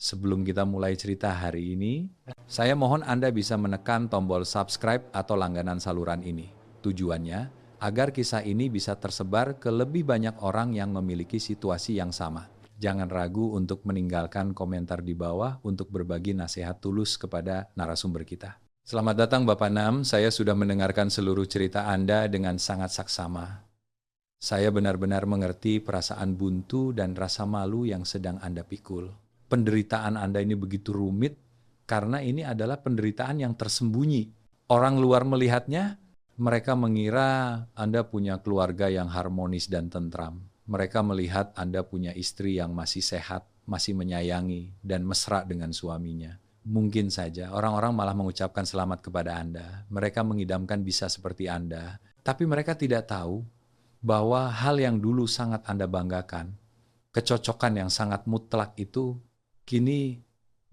Sebelum kita mulai cerita hari ini, saya mohon Anda bisa menekan tombol subscribe atau langganan saluran ini. Tujuannya agar kisah ini bisa tersebar ke lebih banyak orang yang memiliki situasi yang sama. Jangan ragu untuk meninggalkan komentar di bawah untuk berbagi nasihat tulus kepada narasumber kita. Selamat datang Bapak Nam, saya sudah mendengarkan seluruh cerita Anda dengan sangat saksama. Saya benar-benar mengerti perasaan buntu dan rasa malu yang sedang Anda pikul. Penderitaan Anda ini begitu rumit karena ini adalah penderitaan yang tersembunyi. Orang luar melihatnya, mereka mengira Anda punya keluarga yang harmonis dan tentram. Mereka melihat Anda punya istri yang masih sehat, masih menyayangi, dan mesra dengan suaminya. Mungkin saja orang-orang malah mengucapkan selamat kepada Anda. Mereka mengidamkan bisa seperti Anda, tapi mereka tidak tahu bahwa hal yang dulu sangat Anda banggakan, kecocokan yang sangat mutlak itu, kini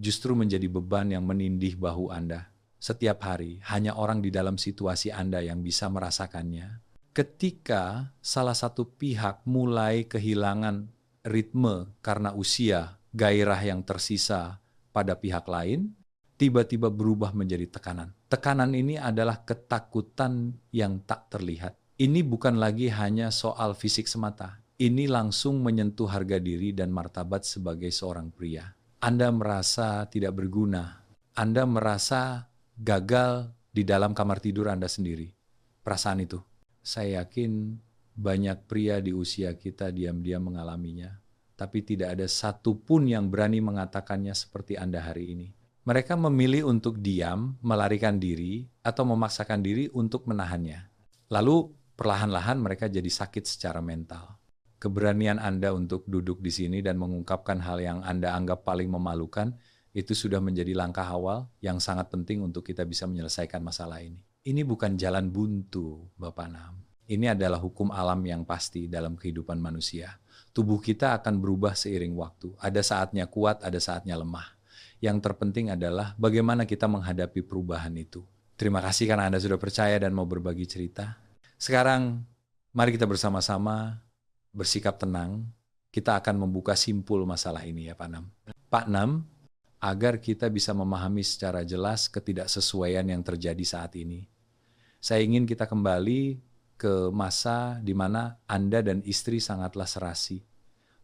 justru menjadi beban yang menindih bahu Anda. Setiap hari, hanya orang di dalam situasi Anda yang bisa merasakannya. Ketika salah satu pihak mulai kehilangan ritme karena usia, gairah yang tersisa pada pihak lain, tiba-tiba berubah menjadi tekanan. Tekanan ini adalah ketakutan yang tak terlihat. Ini bukan lagi hanya soal fisik semata. Ini langsung menyentuh harga diri dan martabat sebagai seorang pria. Anda merasa tidak berguna. Anda merasa gagal di dalam kamar tidur Anda sendiri. Perasaan itu. Saya yakin banyak pria di usia kita diam-diam mengalaminya. Tapi tidak ada satupun yang berani mengatakannya seperti Anda hari ini. Mereka memilih untuk diam, melarikan diri, atau memaksakan diri untuk menahannya. Lalu perlahan-lahan mereka jadi sakit secara mental. Keberanian Anda untuk duduk di sini dan mengungkapkan hal yang Anda anggap paling memalukan, itu sudah menjadi langkah awal yang sangat penting untuk kita bisa menyelesaikan masalah ini. Ini bukan jalan buntu, Bapak Nam. Ini adalah hukum alam yang pasti dalam kehidupan manusia. Tubuh kita akan berubah seiring waktu. Ada saatnya kuat, ada saatnya lemah. Yang terpenting adalah bagaimana kita menghadapi perubahan itu. Terima kasih karena Anda sudah percaya dan mau berbagi cerita. Sekarang, mari kita bersama-sama bersikap tenang. Kita akan membuka simpul masalah ini ya Pak Nam. Pak Nam, agar kita bisa memahami secara jelas ketidaksesuaian yang terjadi saat ini. Saya ingin kita kembali ke masa di mana Anda dan istri sangatlah serasi.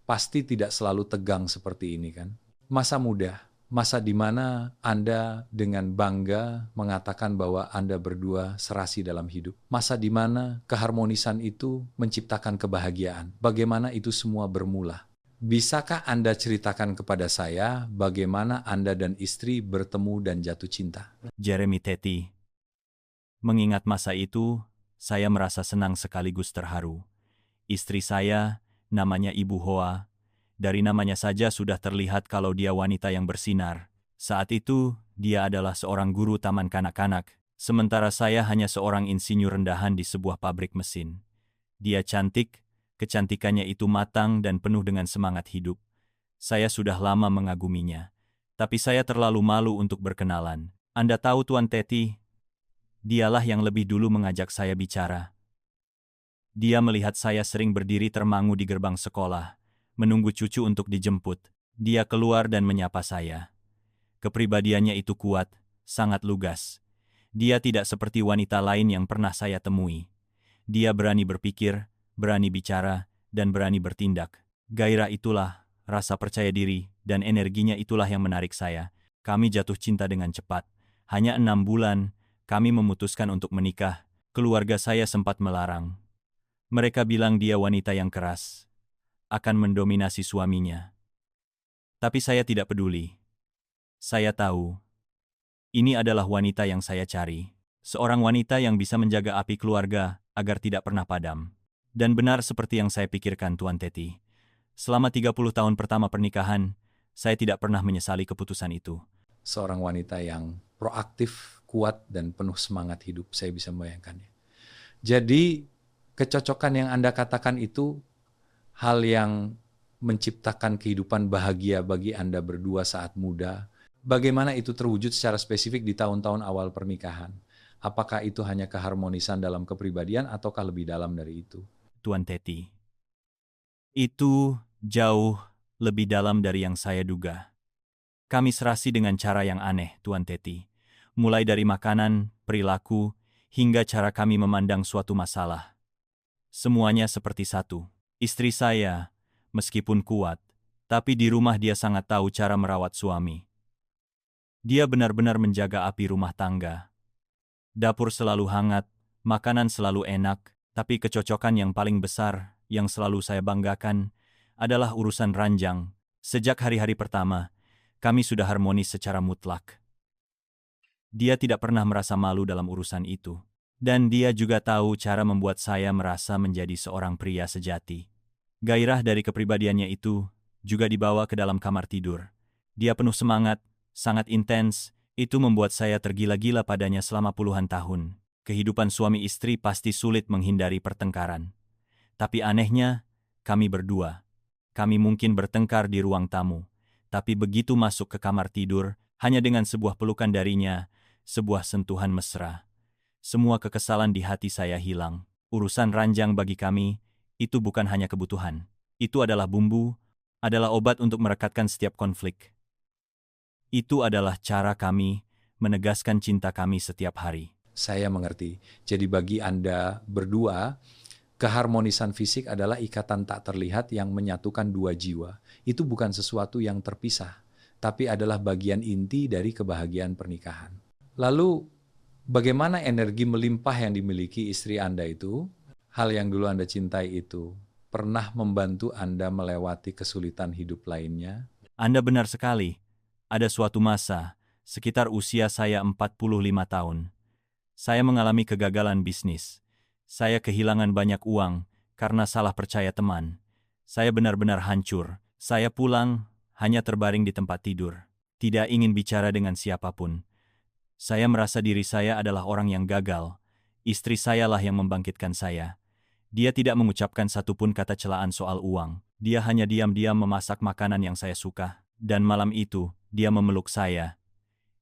Pasti tidak selalu tegang seperti ini kan. Masa muda. Masa di mana Anda dengan bangga mengatakan bahwa Anda berdua serasi dalam hidup. Masa di mana keharmonisan itu menciptakan kebahagiaan. Bagaimana itu semua bermula. Bisakah Anda ceritakan kepada saya bagaimana Anda dan istri bertemu dan jatuh cinta? Jeremy Teti. Mengingat masa itu, saya merasa senang sekaligus terharu. Istri saya, namanya Ibu Hoa. Dari namanya saja sudah terlihat kalau dia wanita yang bersinar. Saat itu, dia adalah seorang guru taman kanak-kanak, sementara saya hanya seorang insinyur rendahan di sebuah pabrik mesin. Dia cantik, kecantikannya itu matang dan penuh dengan semangat hidup. Saya sudah lama mengaguminya, tapi saya terlalu malu untuk berkenalan. Anda tahu Tuan Teti, dialah yang lebih dulu mengajak saya bicara. Dia melihat saya sering berdiri termangu di gerbang sekolah, menunggu cucu untuk dijemput. Dia keluar dan menyapa saya. Kepribadiannya itu kuat, sangat lugas. Dia tidak seperti wanita lain yang pernah saya temui. Dia berani berpikir, berani bicara, dan berani bertindak. Gairah itulah, rasa percaya diri, dan energinya itulah yang menarik saya. Kami jatuh cinta dengan cepat. Hanya 6 bulan, kami memutuskan untuk menikah. Keluarga saya sempat melarang. Mereka bilang dia wanita yang keras, akan mendominasi suaminya. Tapi saya tidak peduli. Saya tahu, ini adalah wanita yang saya cari. Seorang wanita yang bisa menjaga api keluarga agar tidak pernah padam. Dan benar seperti yang saya pikirkan Tuan Teti. Selama 30 tahun pertama pernikahan, saya tidak pernah menyesali keputusan itu. Seorang wanita yang proaktif, kuat, dan penuh semangat hidup. Saya bisa membayangkannya. Jadi, kecocokan yang Anda katakan itu hal yang menciptakan kehidupan bahagia bagi Anda berdua saat muda. Bagaimana itu terwujud secara spesifik di tahun-tahun awal pernikahan? Apakah itu hanya keharmonisan dalam kepribadian ataukah lebih dalam dari itu? Tuan Teti, itu jauh lebih dalam dari yang saya duga. Kami serasi dengan cara yang aneh, Tuan Teti. Mulai dari makanan, perilaku, hingga cara kami memandang suatu masalah. Semuanya seperti satu. Istri saya, meskipun kuat, tapi di rumah dia sangat tahu cara merawat suami. Dia benar-benar menjaga api rumah tangga. Dapur selalu hangat, makanan selalu enak, tapi kecocokan yang paling besar, yang selalu saya banggakan, adalah urusan ranjang. Sejak hari-hari pertama, kami sudah harmonis secara mutlak. Dia tidak pernah merasa malu dalam urusan itu. Dan dia juga tahu cara membuat saya merasa menjadi seorang pria sejati. Gairah dari kepribadiannya itu juga dibawa ke dalam kamar tidur. Dia penuh semangat, sangat intens, itu membuat saya tergila-gila padanya selama puluhan tahun. Kehidupan suami istri pasti sulit menghindari pertengkaran. Tapi anehnya, kami berdua. Kami mungkin bertengkar di ruang tamu. Tapi begitu masuk ke kamar tidur, hanya dengan sebuah pelukan darinya, sebuah sentuhan mesra. Semua kekesalan di hati saya hilang. Urusan ranjang bagi kami, itu bukan hanya kebutuhan. Itu adalah bumbu, adalah obat untuk merekatkan setiap konflik. Itu adalah cara kami menegaskan cinta kami setiap hari. Saya mengerti. Jadi bagi Anda berdua, keharmonisan fisik adalah ikatan tak terlihat yang menyatukan dua jiwa. Itu bukan sesuatu yang terpisah, tapi adalah bagian inti dari kebahagiaan pernikahan. Lalu, bagaimana energi melimpah yang dimiliki istri Anda itu, hal yang dulu Anda cintai itu, pernah membantu Anda melewati kesulitan hidup lainnya? Anda benar sekali. Ada suatu masa, sekitar usia saya 45 tahun. Saya mengalami kegagalan bisnis. Saya kehilangan banyak uang karena salah percaya teman. Saya benar-benar hancur. Saya pulang, hanya terbaring di tempat tidur. Tidak ingin bicara dengan siapapun. Saya merasa diri saya adalah orang yang gagal. Istri sayalah yang membangkitkan saya. Dia tidak mengucapkan satupun kata celaan soal uang. Dia hanya diam-diam memasak makanan yang saya suka. Dan malam itu, dia memeluk saya.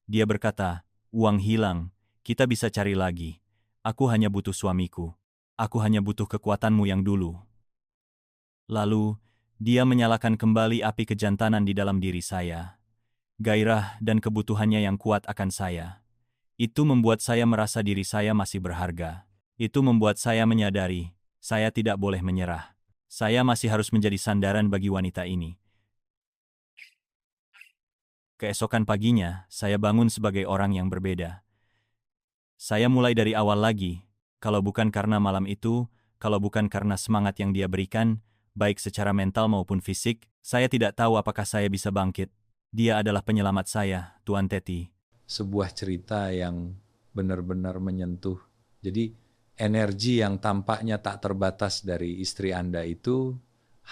Dia berkata, "Uang hilang, kita bisa cari lagi. Aku hanya butuh suamiku. Aku hanya butuh kekuatanmu yang dulu." Lalu, dia menyalakan kembali api kejantanan di dalam diri saya. Gairah dan kebutuhannya yang kuat akan saya. Itu membuat saya merasa diri saya masih berharga. Itu membuat saya menyadari, saya tidak boleh menyerah. Saya masih harus menjadi sandaran bagi wanita ini. Keesokan paginya, saya bangun sebagai orang yang berbeda. Saya mulai dari awal lagi, kalau bukan karena malam itu, kalau bukan karena semangat yang dia berikan, baik secara mental maupun fisik, saya tidak tahu apakah saya bisa bangkit. Dia adalah penyelamat saya, Tuan Teti. Sebuah cerita yang benar-benar menyentuh. Jadi energi yang tampaknya tak terbatas dari istri Anda itu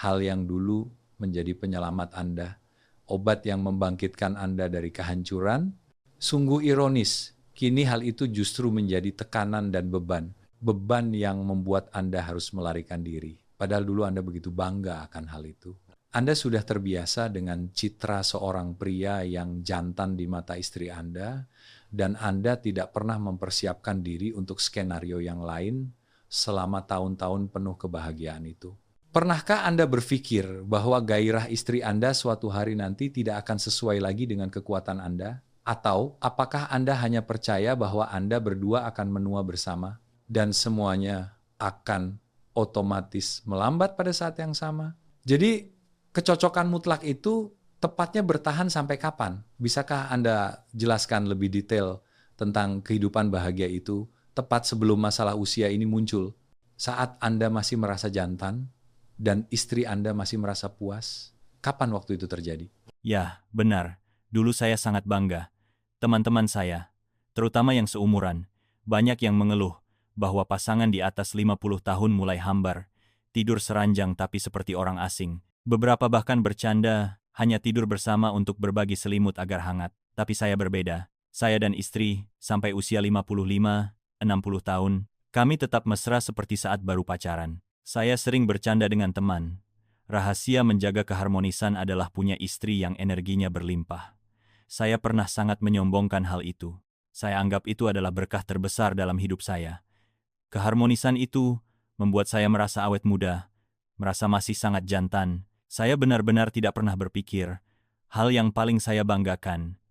hal yang dulu menjadi penyelamat Anda. Obat yang membangkitkan Anda dari kehancuran. Sungguh ironis, kini hal itu justru menjadi tekanan dan beban. Beban yang membuat Anda harus melarikan diri. Padahal dulu Anda begitu bangga akan hal itu. Anda sudah terbiasa dengan citra seorang pria yang jantan di mata istri Anda, dan Anda tidak pernah mempersiapkan diri untuk skenario yang lain selama tahun-tahun penuh kebahagiaan itu. Pernahkah Anda berpikir bahwa gairah istri Anda suatu hari nanti tidak akan sesuai lagi dengan kekuatan Anda? Atau apakah Anda hanya percaya bahwa Anda berdua akan menua bersama dan semuanya akan otomatis melambat pada saat yang sama? Jadi kecocokan mutlak itu tepatnya bertahan sampai kapan? Bisakah Anda jelaskan lebih detail tentang kehidupan bahagia itu tepat sebelum masalah usia ini muncul? Saat Anda masih merasa jantan dan istri Anda masih merasa puas? Kapan waktu itu terjadi? Ya, benar. Dulu saya sangat bangga. Teman-teman saya, terutama yang seumuran, banyak yang mengeluh bahwa pasangan di atas 50 tahun mulai hambar, tidur seranjang tapi seperti orang asing. Beberapa bahkan bercanda, hanya tidur bersama untuk berbagi selimut agar hangat. Tapi saya berbeda. Saya dan istri, sampai usia 55, 60 tahun, kami tetap mesra seperti saat baru pacaran. Saya sering bercanda dengan teman. Rahasia menjaga keharmonisan adalah punya istri yang energinya berlimpah. Saya pernah sangat menyombongkan hal itu. Saya anggap itu adalah berkah terbesar dalam hidup saya. Keharmonisan itu membuat saya merasa awet muda, merasa masih sangat jantan. Saya benar-benar tidak pernah berpikir Hal yang paling saya banggakan,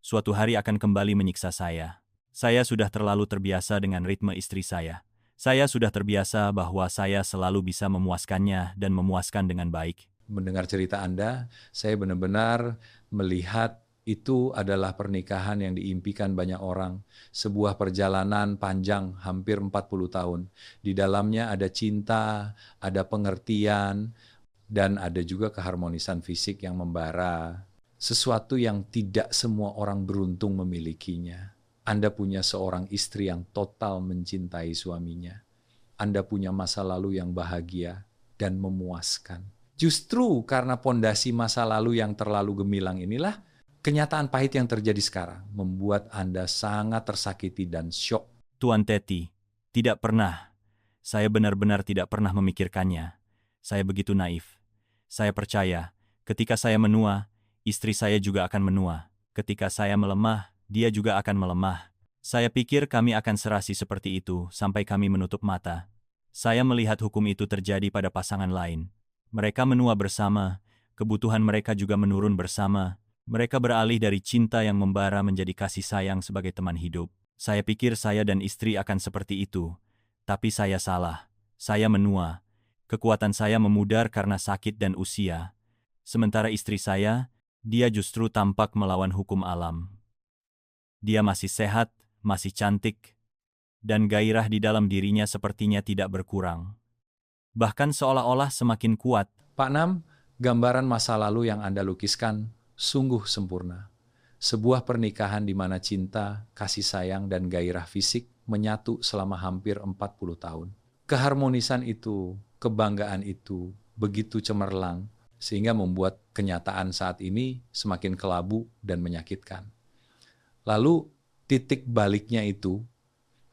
suatu hari akan kembali menyiksa saya. Saya sudah terlalu terbiasa dengan ritme istri saya. Saya sudah terbiasa bahwa saya selalu bisa memuaskannya dan memuaskan dengan baik. Mendengar cerita Anda, saya benar-benar melihat itu adalah pernikahan yang diimpikan banyak orang. Sebuah perjalanan panjang, hampir 40 tahun. Di dalamnya ada cinta, ada pengertian, dan ada juga keharmonisan fisik yang membara. Sesuatu yang tidak semua orang beruntung memilikinya. Anda punya seorang istri yang total mencintai suaminya. Anda punya masa lalu yang bahagia dan memuaskan. Justru karena pondasi masa lalu yang terlalu gemilang inilah, kenyataan pahit yang terjadi sekarang membuat Anda sangat tersakiti dan syok. Tuan Teti, tidak pernah. Saya benar-benar tidak pernah memikirkannya. Saya begitu naif. Saya percaya, ketika saya menua, istri saya juga akan menua. Ketika saya melemah, dia juga akan melemah. Saya pikir kami akan serasi seperti itu sampai kami menutup mata. Saya melihat hukum itu terjadi pada pasangan lain. Mereka menua bersama, kebutuhan mereka juga menurun bersama. Mereka beralih dari cinta yang membara menjadi kasih sayang sebagai teman hidup. Saya pikir saya dan istri akan seperti itu, tapi saya salah. Saya menua. Kekuatan saya memudar karena sakit dan usia. Sementara istri saya, dia justru tampak melawan hukum alam. Dia masih sehat, masih cantik, dan gairah di dalam dirinya sepertinya tidak berkurang. Bahkan seolah-olah semakin kuat. Pak Nam, gambaran masa lalu yang Anda lukiskan sungguh sempurna. Sebuah pernikahan di mana cinta, kasih sayang, dan gairah fisik menyatu selama hampir 40 tahun. Keharmonisan itu, kebanggaan itu, begitu cemerlang, sehingga membuat kenyataan saat ini semakin kelabu dan menyakitkan. Lalu titik baliknya itu,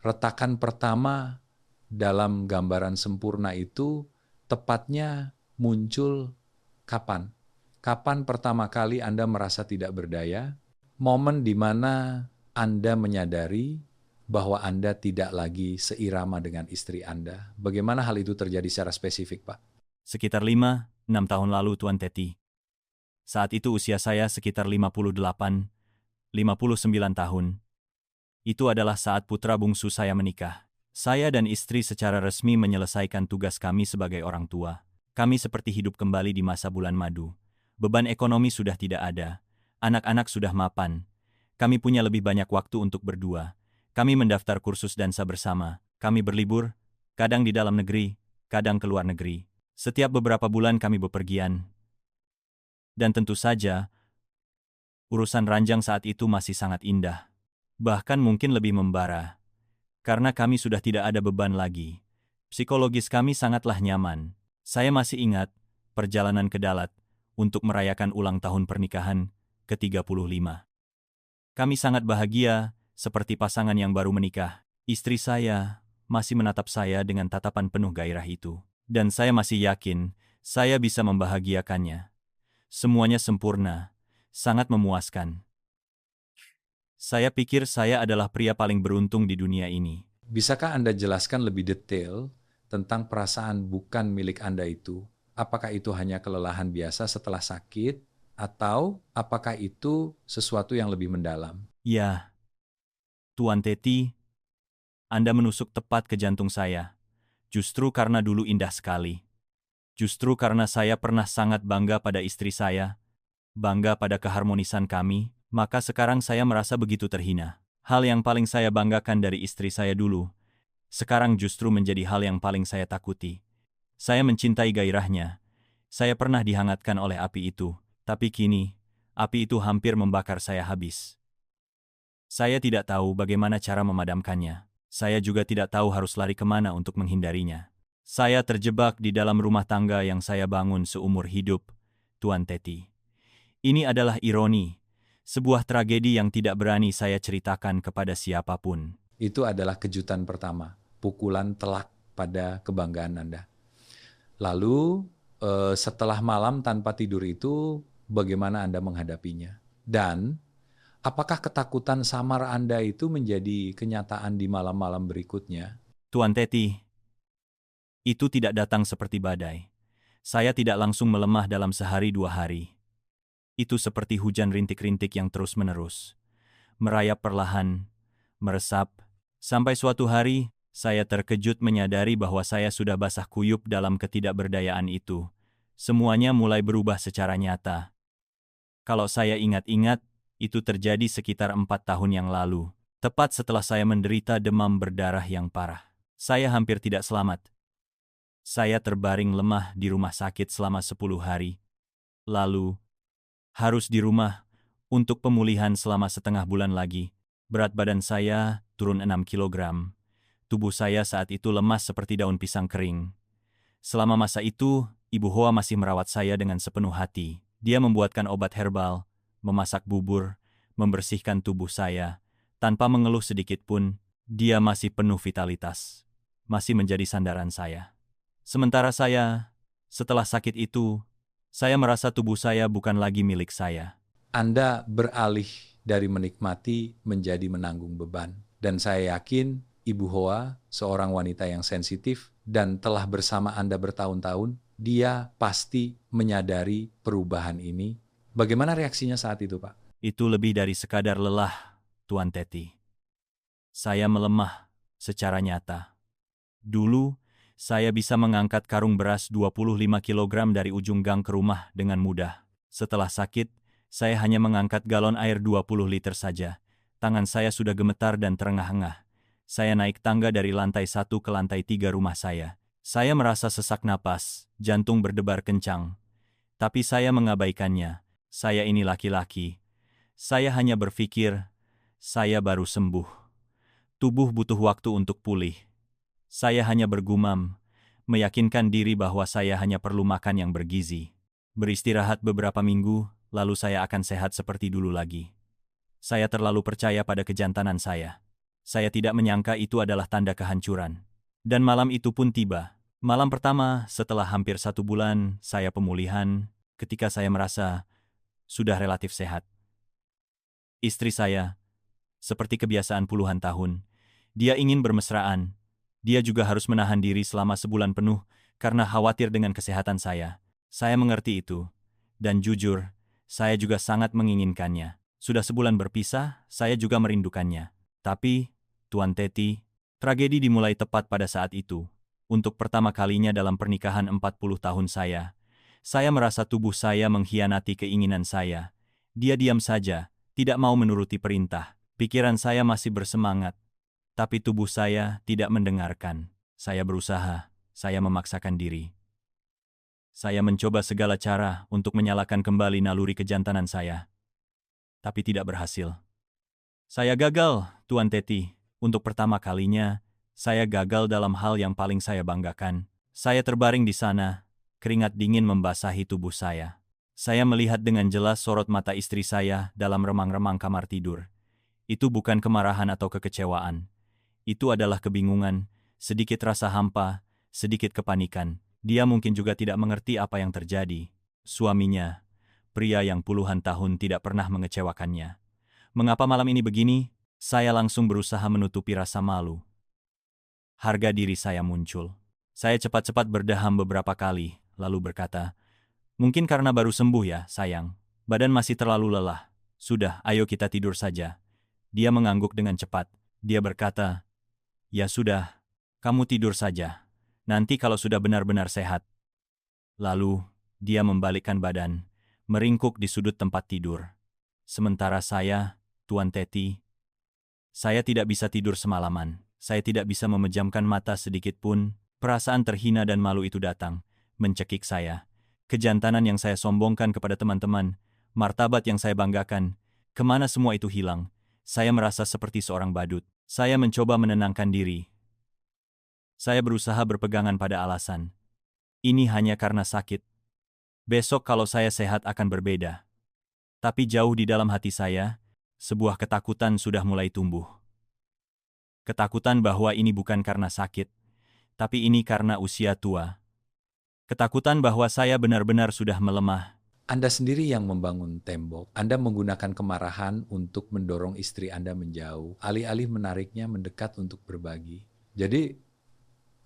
retakan pertama dalam gambaran sempurna itu tepatnya muncul kapan? Kapan pertama kali Anda merasa tidak berdaya? Momen di mana Anda menyadari bahwa Anda tidak lagi seirama dengan istri Anda. Bagaimana hal itu terjadi secara spesifik, Pak? Sekitar 5-6 tahun lalu, Tuan Teti. Saat itu usia saya sekitar 58-59 tahun. Itu adalah saat putra bungsu saya menikah. Saya dan istri secara resmi menyelesaikan tugas kami sebagai orang tua. Kami seperti hidup kembali di masa bulan madu. Beban ekonomi sudah tidak ada. Anak-anak sudah mapan. Kami punya lebih banyak waktu untuk berdua. Kami mendaftar kursus dansa bersama. Kami berlibur, kadang di dalam negeri, kadang ke luar negeri. Setiap beberapa bulan kami bepergian. Dan tentu saja, urusan ranjang saat itu masih sangat indah. Bahkan mungkin lebih membara. Karena kami sudah tidak ada beban lagi. Psikologis kami sangatlah nyaman. Saya masih ingat perjalanan ke Dalat untuk merayakan ulang tahun pernikahan ke-35. Kami sangat bahagia, seperti pasangan yang baru menikah. Istri saya masih menatap saya dengan tatapan penuh gairah itu. Dan saya masih yakin saya bisa membahagiakannya. Semuanya sempurna, sangat memuaskan. Saya pikir saya adalah pria paling beruntung di dunia ini. Bisakah Anda jelaskan lebih detail tentang perasaan bukan milik Anda itu? Apakah itu hanya kelelahan biasa setelah sakit, atau apakah itu sesuatu yang lebih mendalam? Ya, Tuan Teti, Anda menusuk tepat ke jantung saya. Justru karena dulu indah sekali. Justru karena saya pernah sangat bangga pada istri saya, bangga pada keharmonisan kami, maka sekarang saya merasa begitu terhina. Hal yang paling saya banggakan dari istri saya dulu, sekarang justru menjadi hal yang paling saya takuti. Saya mencintai gairahnya. Saya pernah dihangatkan oleh api itu, tapi kini, api itu hampir membakar saya habis. Saya tidak tahu bagaimana cara memadamkannya. Saya juga tidak tahu harus lari kemana untuk menghindarinya. Saya terjebak di dalam rumah tangga yang saya bangun seumur hidup, Tuan Teti. Ini adalah ironi, sebuah tragedi yang tidak berani saya ceritakan kepada siapapun. Itu adalah kejutan pertama, pukulan telak pada kebanggaan Anda. Lalu setelah malam tanpa tidur itu, bagaimana Anda menghadapinya? Dan apakah ketakutan samar Anda itu menjadi kenyataan di malam-malam berikutnya? Tuan Teti, itu tidak datang seperti badai. Saya tidak langsung melemah dalam sehari 2 hari. Itu seperti hujan rintik-rintik yang terus-menerus, merayap perlahan, meresap, sampai suatu hari, saya terkejut menyadari bahwa saya sudah basah kuyup dalam ketidakberdayaan itu. Semuanya mulai berubah secara nyata. Kalau saya ingat-ingat, itu terjadi sekitar 4 tahun yang lalu, tepat setelah saya menderita demam berdarah yang parah. Saya hampir tidak selamat. Saya terbaring lemah di rumah sakit selama 10 hari. Lalu, harus di rumah untuk pemulihan selama setengah bulan lagi. Berat badan saya turun 6 kilogram. Tubuh saya saat itu lemas seperti daun pisang kering. Selama masa itu, Ibu Hoa masih merawat saya dengan sepenuh hati. Dia membuatkan obat herbal, memasak bubur, membersihkan tubuh saya. Tanpa mengeluh sedikit pun, dia masih penuh vitalitas. Masih menjadi sandaran saya. Sementara saya, setelah sakit itu, saya merasa tubuh saya bukan lagi milik saya. Anda beralih dari menikmati menjadi menanggung beban. Dan saya yakin Ibu Hoa, seorang wanita yang sensitif dan telah bersama Anda bertahun-tahun, dia pasti menyadari perubahan ini. Bagaimana reaksinya saat itu, Pak? Itu lebih dari sekadar lelah, Tuan Teti. Saya melemah secara nyata. Dulu, saya bisa mengangkat karung beras 25 kilogram dari ujung gang ke rumah dengan mudah. Setelah sakit, saya hanya mengangkat galon air 20 liter saja. Tangan saya sudah gemetar dan terengah-engah. Saya naik tangga dari lantai 1 ke lantai 3 rumah saya. Saya merasa sesak napas, jantung berdebar kencang. Tapi saya mengabaikannya. Saya ini laki-laki. Saya hanya berpikir, saya baru sembuh. Tubuh butuh waktu untuk pulih. Saya hanya bergumam, meyakinkan diri bahwa saya hanya perlu makan yang bergizi. Beristirahat beberapa minggu, lalu saya akan sehat seperti dulu lagi. Saya terlalu percaya pada kejantanan saya. Saya tidak menyangka itu adalah tanda kehancuran. Dan malam itu pun tiba. Malam pertama setelah hampir 1 bulan saya pemulihan, ketika saya merasa sudah relatif sehat. Istri saya, seperti kebiasaan puluhan tahun, dia ingin bermesraan. Dia juga harus menahan diri selama sebulan penuh karena khawatir dengan kesehatan saya. Saya mengerti itu. Dan jujur, saya juga sangat menginginkannya. Sudah sebulan berpisah, saya juga merindukannya. Tapi, Tuan Teti, tragedi dimulai tepat pada saat itu. Untuk pertama kalinya dalam pernikahan 40 tahun saya merasa tubuh saya mengkhianati keinginan saya. Dia diam saja, tidak mau menuruti perintah. Pikiran saya masih bersemangat. Tapi tubuh saya tidak mendengarkan. Saya berusaha, saya memaksakan diri. Saya mencoba segala cara untuk menyalakan kembali naluri kejantanan saya. Tapi tidak berhasil. Saya gagal, Tuan Teti. Untuk pertama kalinya, saya gagal dalam hal yang paling saya banggakan. Saya terbaring di sana, keringat dingin membasahi tubuh saya. Saya melihat dengan jelas sorot mata istri saya dalam remang-remang kamar tidur. Itu bukan kemarahan atau kekecewaan. Itu adalah kebingungan, sedikit rasa hampa, sedikit kepanikan. Dia mungkin juga tidak mengerti apa yang terjadi. Suaminya, pria yang puluhan tahun tidak pernah mengecewakannya. Mengapa malam ini begini? Saya langsung berusaha menutupi rasa malu. Harga diri saya muncul. Saya cepat-cepat berdaham beberapa kali, lalu berkata, "Mungkin karena baru sembuh ya, sayang. Badan masih terlalu lelah. Sudah, ayo kita tidur saja." Dia mengangguk dengan cepat. Dia berkata, "Ya sudah, kamu tidur saja. Nanti kalau sudah benar-benar sehat." Lalu, dia membalikkan badan, meringkuk di sudut tempat tidur. Sementara saya, Tuan Teti, saya tidak bisa tidur semalaman. Saya tidak bisa memejamkan mata sedikit pun. Perasaan terhina dan malu itu datang, mencekik saya. Kejantanan yang saya sombongkan kepada teman-teman, martabat yang saya banggakan, kemana semua itu hilang? Saya merasa seperti seorang badut. Saya mencoba menenangkan diri. Saya berusaha berpegangan pada alasan. Ini hanya karena sakit. Besok kalau saya sehat akan berbeda. Tapi jauh di dalam hati saya, sebuah ketakutan sudah mulai tumbuh. Ketakutan bahwa ini bukan karena sakit, tapi ini karena usia tua. Ketakutan bahwa saya benar-benar sudah melemah. Anda sendiri yang membangun tembok. Anda menggunakan kemarahan untuk mendorong istri Anda menjauh, alih-alih menariknya mendekat untuk berbagi. Jadi,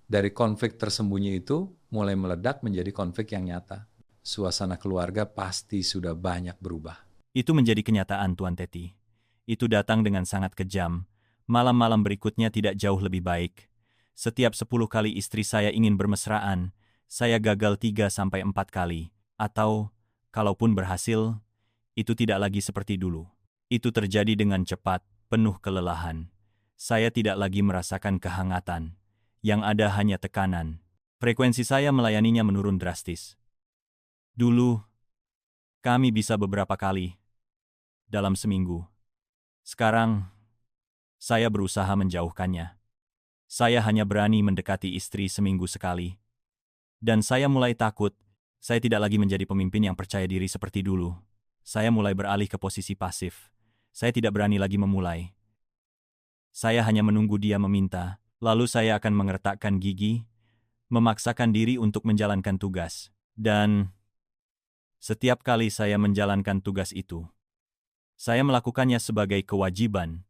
dari konflik tersembunyi itu mulai meledak menjadi konflik yang nyata. suasana keluarga pasti sudah banyak berubah. Itu menjadi kenyataan, Tuan Teti. Itu datang dengan sangat kejam. Malam-malam berikutnya tidak jauh lebih baik. Setiap 10 kali istri saya ingin bermesraan, saya gagal 3-4 kali. Atau, kalaupun berhasil, itu tidak lagi seperti dulu. Itu terjadi dengan cepat, penuh kelelahan. Saya tidak lagi merasakan kehangatan. Yang ada hanya tekanan. Frekuensi saya melayaninya menurun drastis. Dulu, kami bisa beberapa kali dalam seminggu. Sekarang, saya berusaha menjauhkannya. Saya hanya berani mendekati istri seminggu sekali. Dan saya mulai takut, saya tidak lagi menjadi pemimpin yang percaya diri seperti dulu. Saya mulai beralih ke posisi pasif. Saya tidak berani lagi memulai. Saya hanya menunggu dia meminta, lalu saya akan mengertakkan gigi, memaksakan diri untuk menjalankan tugas. Dan setiap kali saya menjalankan tugas itu, saya melakukannya sebagai kewajiban,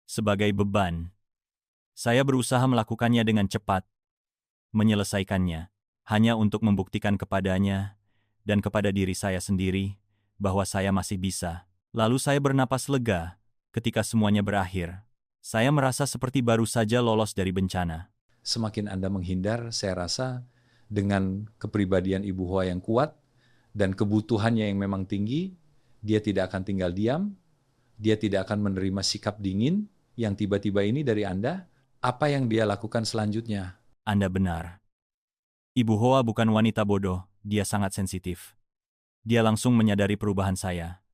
sebagai beban. Saya berusaha melakukannya dengan cepat, menyelesaikannya, hanya untuk membuktikan kepadanya dan kepada diri saya sendiri bahwa saya masih bisa. Lalu saya bernapas lega ketika semuanya berakhir. Saya merasa seperti baru saja lolos dari bencana. Semakin Anda menghindar, saya rasa dengan kepribadian Ibu Hoa yang kuat dan kebutuhannya yang memang tinggi, dia tidak akan tinggal diam, dia tidak akan menerima sikap dingin yang tiba-tiba ini dari Anda. Apa yang dia lakukan selanjutnya? Anda benar. Ibu Hoa bukan wanita bodoh, dia sangat sensitif. Dia langsung menyadari perubahan saya.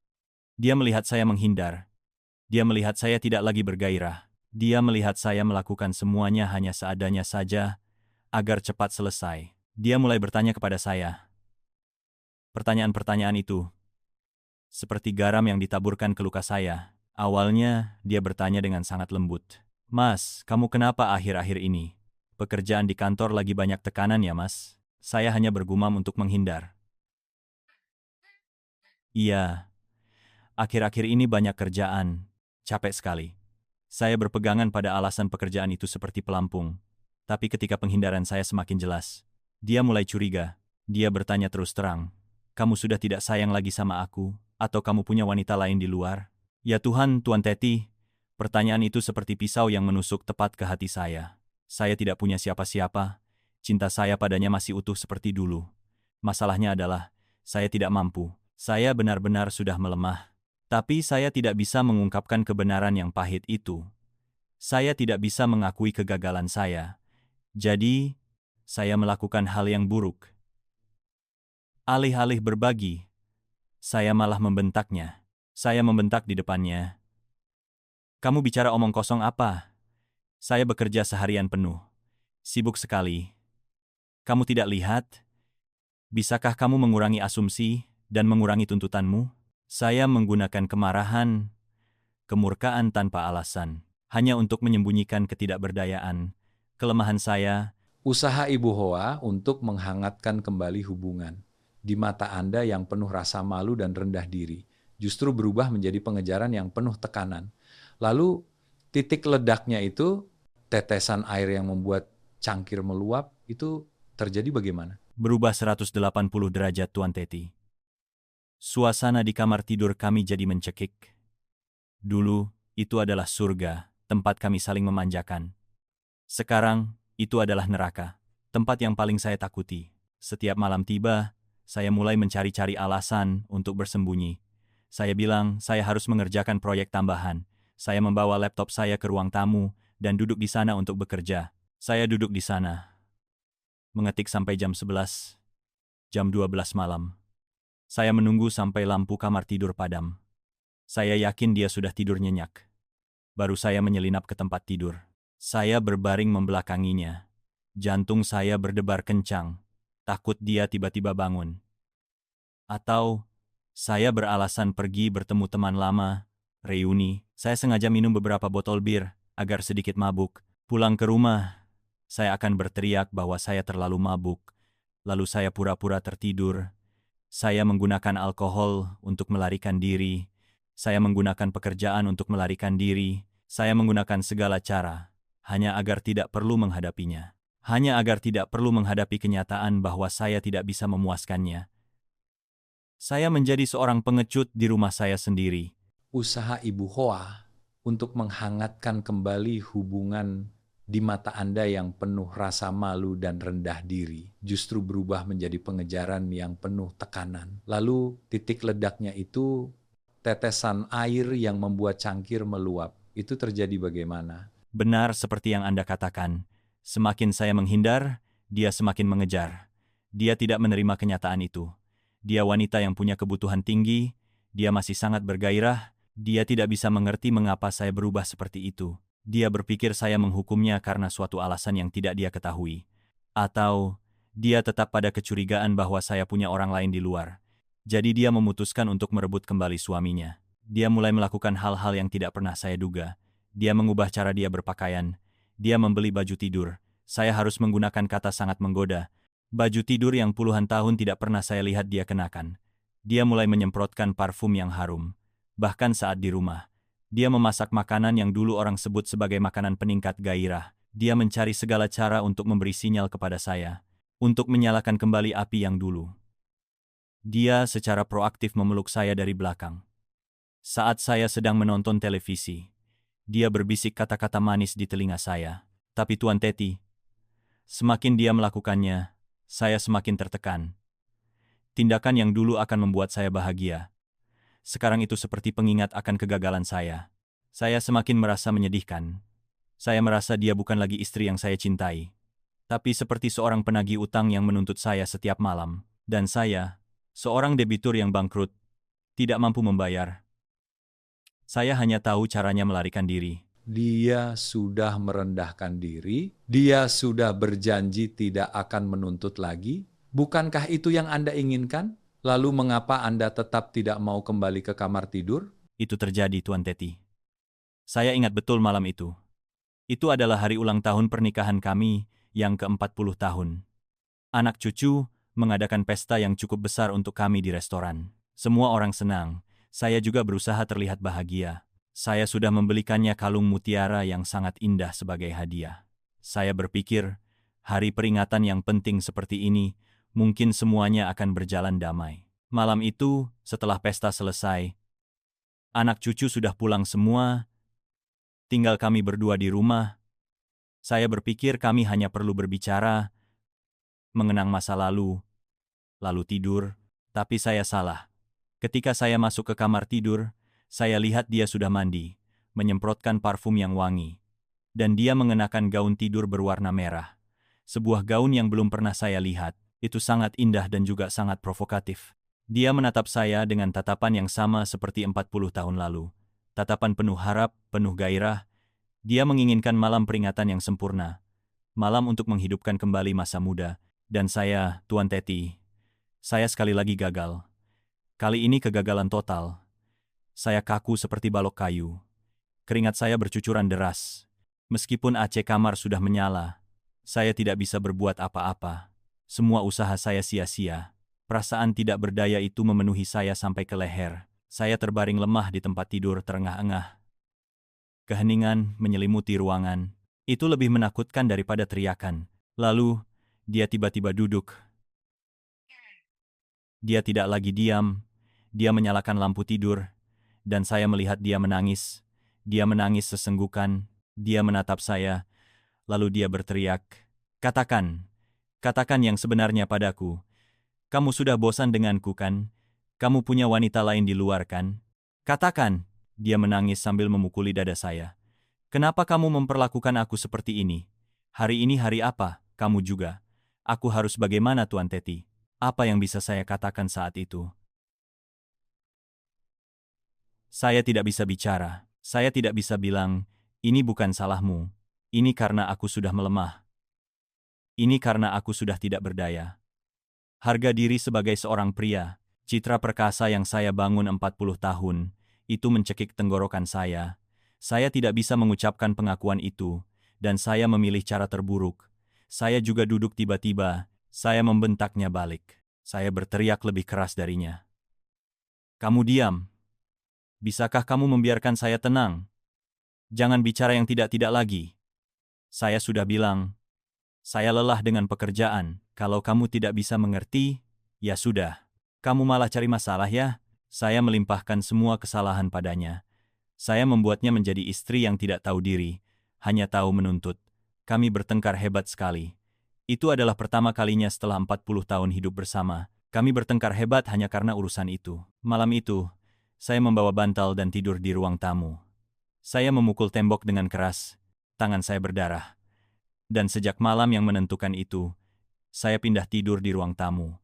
Dia melihat saya menghindar. Dia melihat saya tidak lagi bergairah. Dia melihat saya melakukan semuanya hanya seadanya saja, agar cepat selesai. Dia mulai bertanya kepada saya. Pertanyaan-pertanyaan itu, seperti garam yang ditaburkan ke luka saya. Awalnya, dia bertanya dengan sangat lembut. Mas, kamu kenapa akhir-akhir ini? Pekerjaan di kantor lagi banyak tekanan ya, Mas? Saya hanya bergumam untuk menghindar. Iya, akhir-akhir ini banyak kerjaan. Capek sekali. Saya berpegangan pada alasan pekerjaan itu seperti pelampung. Tapi ketika penghindaran saya semakin jelas, dia mulai curiga. Dia bertanya terus terang, kamu sudah tidak sayang lagi sama aku, atau kamu punya wanita lain di luar? Ya Tuhan, Tuan Teti, pertanyaan itu seperti pisau yang menusuk tepat ke hati saya. Saya tidak punya siapa-siapa, cinta saya padanya masih utuh seperti dulu. Masalahnya adalah, saya tidak mampu. Saya benar-benar sudah melemah. Tapi saya tidak bisa mengungkapkan kebenaran yang pahit itu. Saya tidak bisa mengakui kegagalan saya. Jadi, saya melakukan hal yang buruk. Alih-alih berbagi, saya malah membentaknya. Saya membentak di depannya. Kamu bicara omong kosong apa? Saya bekerja seharian penuh. Sibuk sekali. Kamu tidak lihat? Bisakah kamu mengurangi asumsi dan mengurangi tuntutanmu? Saya menggunakan kemarahan, kemurkaan tanpa alasan, hanya untuk menyembunyikan ketidakberdayaan, kelemahan saya. Usaha Ibu Hoa untuk menghangatkan kembali hubungan di mata Anda yang penuh rasa malu dan rendah diri, justru berubah menjadi pengejaran yang penuh tekanan. Lalu titik ledaknya itu, tetesan air yang membuat cangkir meluap, itu terjadi bagaimana? Berubah 180 derajat, Tuan Teti. Suasana di kamar tidur kami jadi mencekik. Dulu, itu adalah surga, tempat kami saling memanjakan. Sekarang, itu adalah neraka, tempat yang paling saya takuti. Setiap malam tiba, saya mulai mencari-cari alasan untuk bersembunyi. Saya bilang, saya harus mengerjakan proyek tambahan. Saya membawa laptop saya ke ruang tamu dan duduk di sana untuk bekerja. Saya duduk di sana, mengetik sampai jam 11, jam 12 malam. Saya menunggu sampai lampu kamar tidur padam. Saya yakin dia sudah tidur nyenyak. Baru saya menyelinap ke tempat tidur. Saya berbaring membelakanginya. Jantung saya berdebar kencang, takut dia tiba-tiba bangun. Atau, saya beralasan pergi bertemu teman lama, reuni. Saya sengaja minum beberapa botol bir, agar sedikit mabuk. Pulang ke rumah, saya akan berteriak bahwa saya terlalu mabuk. Lalu saya pura-pura tertidur. Saya menggunakan alkohol untuk melarikan diri. Saya menggunakan pekerjaan untuk melarikan diri. Saya menggunakan segala cara, hanya agar tidak perlu menghadapinya. Hanya agar tidak perlu menghadapi kenyataan bahwa saya tidak bisa memuaskannya. Saya menjadi seorang pengecut di rumah saya sendiri. Usaha Ibu Hoa untuk menghangatkan kembali hubungan di mata Anda yang penuh rasa malu dan rendah diri justru berubah menjadi pengejaran yang penuh tekanan. Lalu titik ledaknya itu tetesan air yang membuat cangkir meluap. Itu terjadi bagaimana? Benar seperti yang Anda katakan. Semakin saya menghindar, dia semakin mengejar. Dia tidak menerima kenyataan itu. Dia wanita yang punya kebutuhan tinggi, dia masih sangat bergairah, dia tidak bisa mengerti mengapa saya berubah seperti itu. Dia berpikir saya menghukumnya karena suatu alasan yang tidak dia ketahui. Atau, dia tetap pada kecurigaan bahwa saya punya orang lain di luar. Jadi dia memutuskan untuk merebut kembali suaminya. Dia mulai melakukan hal-hal yang tidak pernah saya duga. Dia mengubah cara dia berpakaian. Dia membeli baju tidur. Saya harus menggunakan kata sangat menggoda. Baju tidur yang puluhan tahun tidak pernah saya lihat dia kenakan. Dia mulai menyemprotkan parfum yang harum. Bahkan saat di rumah, dia memasak makanan yang dulu orang sebut sebagai makanan peningkat gairah. Dia mencari segala cara untuk memberi sinyal kepada saya, untuk menyalakan kembali api yang dulu. Dia secara proaktif memeluk saya dari belakang. Saat saya sedang menonton televisi, dia berbisik kata-kata manis di telinga saya. Tapi Tuan Teti, semakin dia melakukannya, saya semakin tertekan. Tindakan yang dulu akan membuat saya bahagia, sekarang itu seperti pengingat akan kegagalan saya. Saya semakin merasa menyedihkan. Saya merasa dia bukan lagi istri yang saya cintai, tapi seperti seorang penagih utang yang menuntut saya setiap malam. Dan saya, seorang debitur yang bangkrut, tidak mampu membayar. Saya hanya tahu caranya melarikan diri. Dia sudah merendahkan diri, dia sudah berjanji tidak akan menuntut lagi. Bukankah itu yang Anda inginkan? Lalu mengapa Anda tetap tidak mau kembali ke kamar tidur? Itu terjadi, Tuan Teti. Saya ingat betul malam itu. Itu adalah hari ulang tahun pernikahan kami yang ke-40 tahun. Anak cucu mengadakan pesta yang cukup besar untuk kami di restoran. Semua orang senang. Saya juga berusaha terlihat bahagia. Saya sudah membelikannya kalung mutiara yang sangat indah sebagai hadiah. Saya berpikir, hari peringatan yang penting seperti ini, mungkin semuanya akan berjalan damai. Malam itu, setelah pesta selesai, anak cucu sudah pulang semua, tinggal kami berdua di rumah. Saya berpikir kami hanya perlu berbicara, mengenang masa lalu tidur, tapi saya salah. Ketika saya masuk ke kamar tidur, saya lihat dia sudah mandi, menyemprotkan parfum yang wangi, dan dia mengenakan gaun tidur berwarna merah. Sebuah gaun yang belum pernah saya lihat, itu sangat indah dan juga sangat provokatif. Dia menatap saya dengan tatapan yang sama seperti 40 tahun lalu. Tatapan penuh harap, penuh gairah. Dia menginginkan malam peringatan yang sempurna, malam untuk menghidupkan kembali masa muda. Dan saya, Tuan Teti, saya sekali lagi gagal. Kali ini kegagalan total. Saya kaku seperti balok kayu. Keringat saya bercucuran deras. Meskipun AC kamar sudah menyala, saya tidak bisa berbuat apa-apa. Semua usaha saya sia-sia. Perasaan tidak berdaya itu memenuhi saya sampai ke leher. Saya terbaring lemah di tempat tidur terengah-engah. Keheningan menyelimuti ruangan. Itu lebih menakutkan daripada teriakan. Lalu, dia tiba-tiba duduk. Dia tidak lagi diam. Dia menyalakan lampu tidur, dan saya melihat dia menangis. Dia menangis sesenggukan. Dia menatap saya, lalu dia berteriak, "Katakan, katakan yang sebenarnya padaku. Kamu sudah bosan denganku kan? Kamu punya wanita lain di luar kan? Katakan." Dia menangis sambil memukuli dada saya. "Kenapa kamu memperlakukan aku seperti ini? Hari ini hari apa? Kamu juga. Aku harus bagaimana, Tuan Teti? Apa yang bisa saya katakan saat itu?" Saya tidak bisa bicara. Saya tidak bisa bilang, "Ini bukan salahmu. Ini karena aku sudah melemah. Ini karena aku sudah tidak berdaya." Harga diri sebagai seorang pria, citra perkasa yang saya bangun 40 tahun, itu mencekik tenggorokan saya. Saya tidak bisa mengucapkan pengakuan itu, dan saya memilih cara terburuk. Saya juga duduk tiba-tiba, saya membentaknya balik. Saya berteriak lebih keras darinya. "Kamu diam. Bisakah kamu membiarkan saya tenang? Jangan bicara yang tidak-tidak lagi. Saya sudah bilang, saya lelah dengan pekerjaan. Kalau kamu tidak bisa mengerti, ya sudah. Kamu malah cari masalah ya? Saya melimpahkan semua kesalahan padanya. Saya membuatnya menjadi istri yang tidak tahu diri, hanya tahu menuntut. Kami bertengkar hebat sekali. Itu adalah pertama kalinya setelah 40 tahun hidup bersama. Kami bertengkar hebat hanya karena urusan itu. Malam itu, saya membawa bantal dan tidur di ruang tamu. Saya memukul tembok dengan keras, tangan saya berdarah. Dan sejak malam yang menentukan itu, saya pindah tidur di ruang tamu.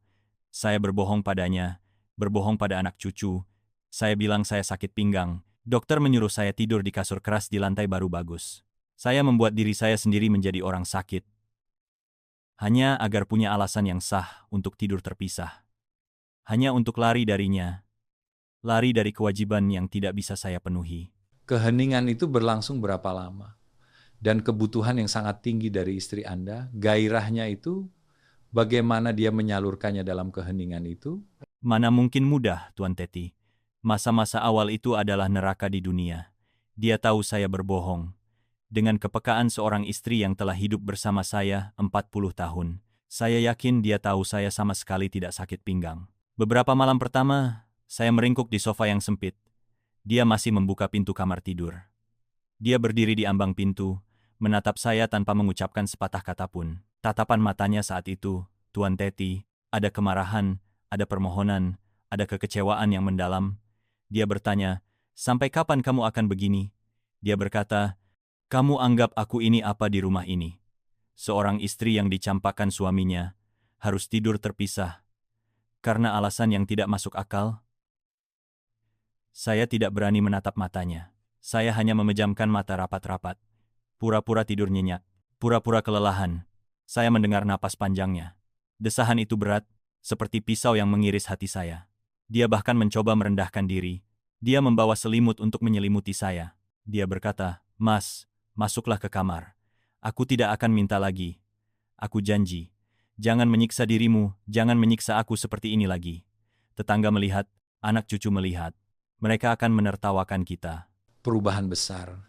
Saya berbohong padanya, berbohong pada anak cucu. Saya bilang saya sakit pinggang. Dokter menyuruh saya tidur di kasur keras di lantai baru bagus. Saya membuat diri saya sendiri menjadi orang sakit, hanya agar punya alasan yang sah untuk tidur terpisah. Hanya untuk lari darinya, lari dari kewajiban yang tidak bisa saya penuhi. Keheningan itu berlangsung berapa lama? Dan kebutuhan yang sangat tinggi dari istri Anda, gairahnya itu, bagaimana dia menyalurkannya dalam keheningan itu? Mana mungkin mudah, Tuan Teti. Masa-masa awal itu adalah neraka di dunia. Dia tahu saya berbohong. Dengan kepekaan seorang istri yang telah hidup bersama saya 40 tahun, saya yakin dia tahu saya sama sekali tidak sakit pinggang. Beberapa malam pertama, saya meringkuk di sofa yang sempit. Dia masih membuka pintu kamar tidur. Dia berdiri di ambang pintu, menatap saya tanpa mengucapkan sepatah kata pun. Tatapan matanya saat itu, Tuan Teti, ada kemarahan, ada permohonan, ada kekecewaan yang mendalam. Dia bertanya, "Sampai kapan kamu akan begini?" Dia berkata, "Kamu anggap aku ini apa di rumah ini?" Seorang istri yang dicampakkan suaminya harus tidur terpisah karena alasan yang tidak masuk akal. Saya tidak berani menatap matanya. Saya hanya memejamkan mata rapat-rapat. Pura-pura tidur nyenyak, pura-pura kelelahan. Saya mendengar napas panjangnya. Desahan itu berat, seperti pisau yang mengiris hati saya. Dia bahkan mencoba merendahkan diri. Dia membawa selimut untuk menyelimuti saya. Dia berkata, "Mas, masuklah ke kamar. Aku tidak akan minta lagi. Aku janji. Jangan menyiksa dirimu, jangan menyiksa aku seperti ini lagi." Tetangga melihat, anak cucu melihat. Mereka akan menertawakan kita. Perubahan besar,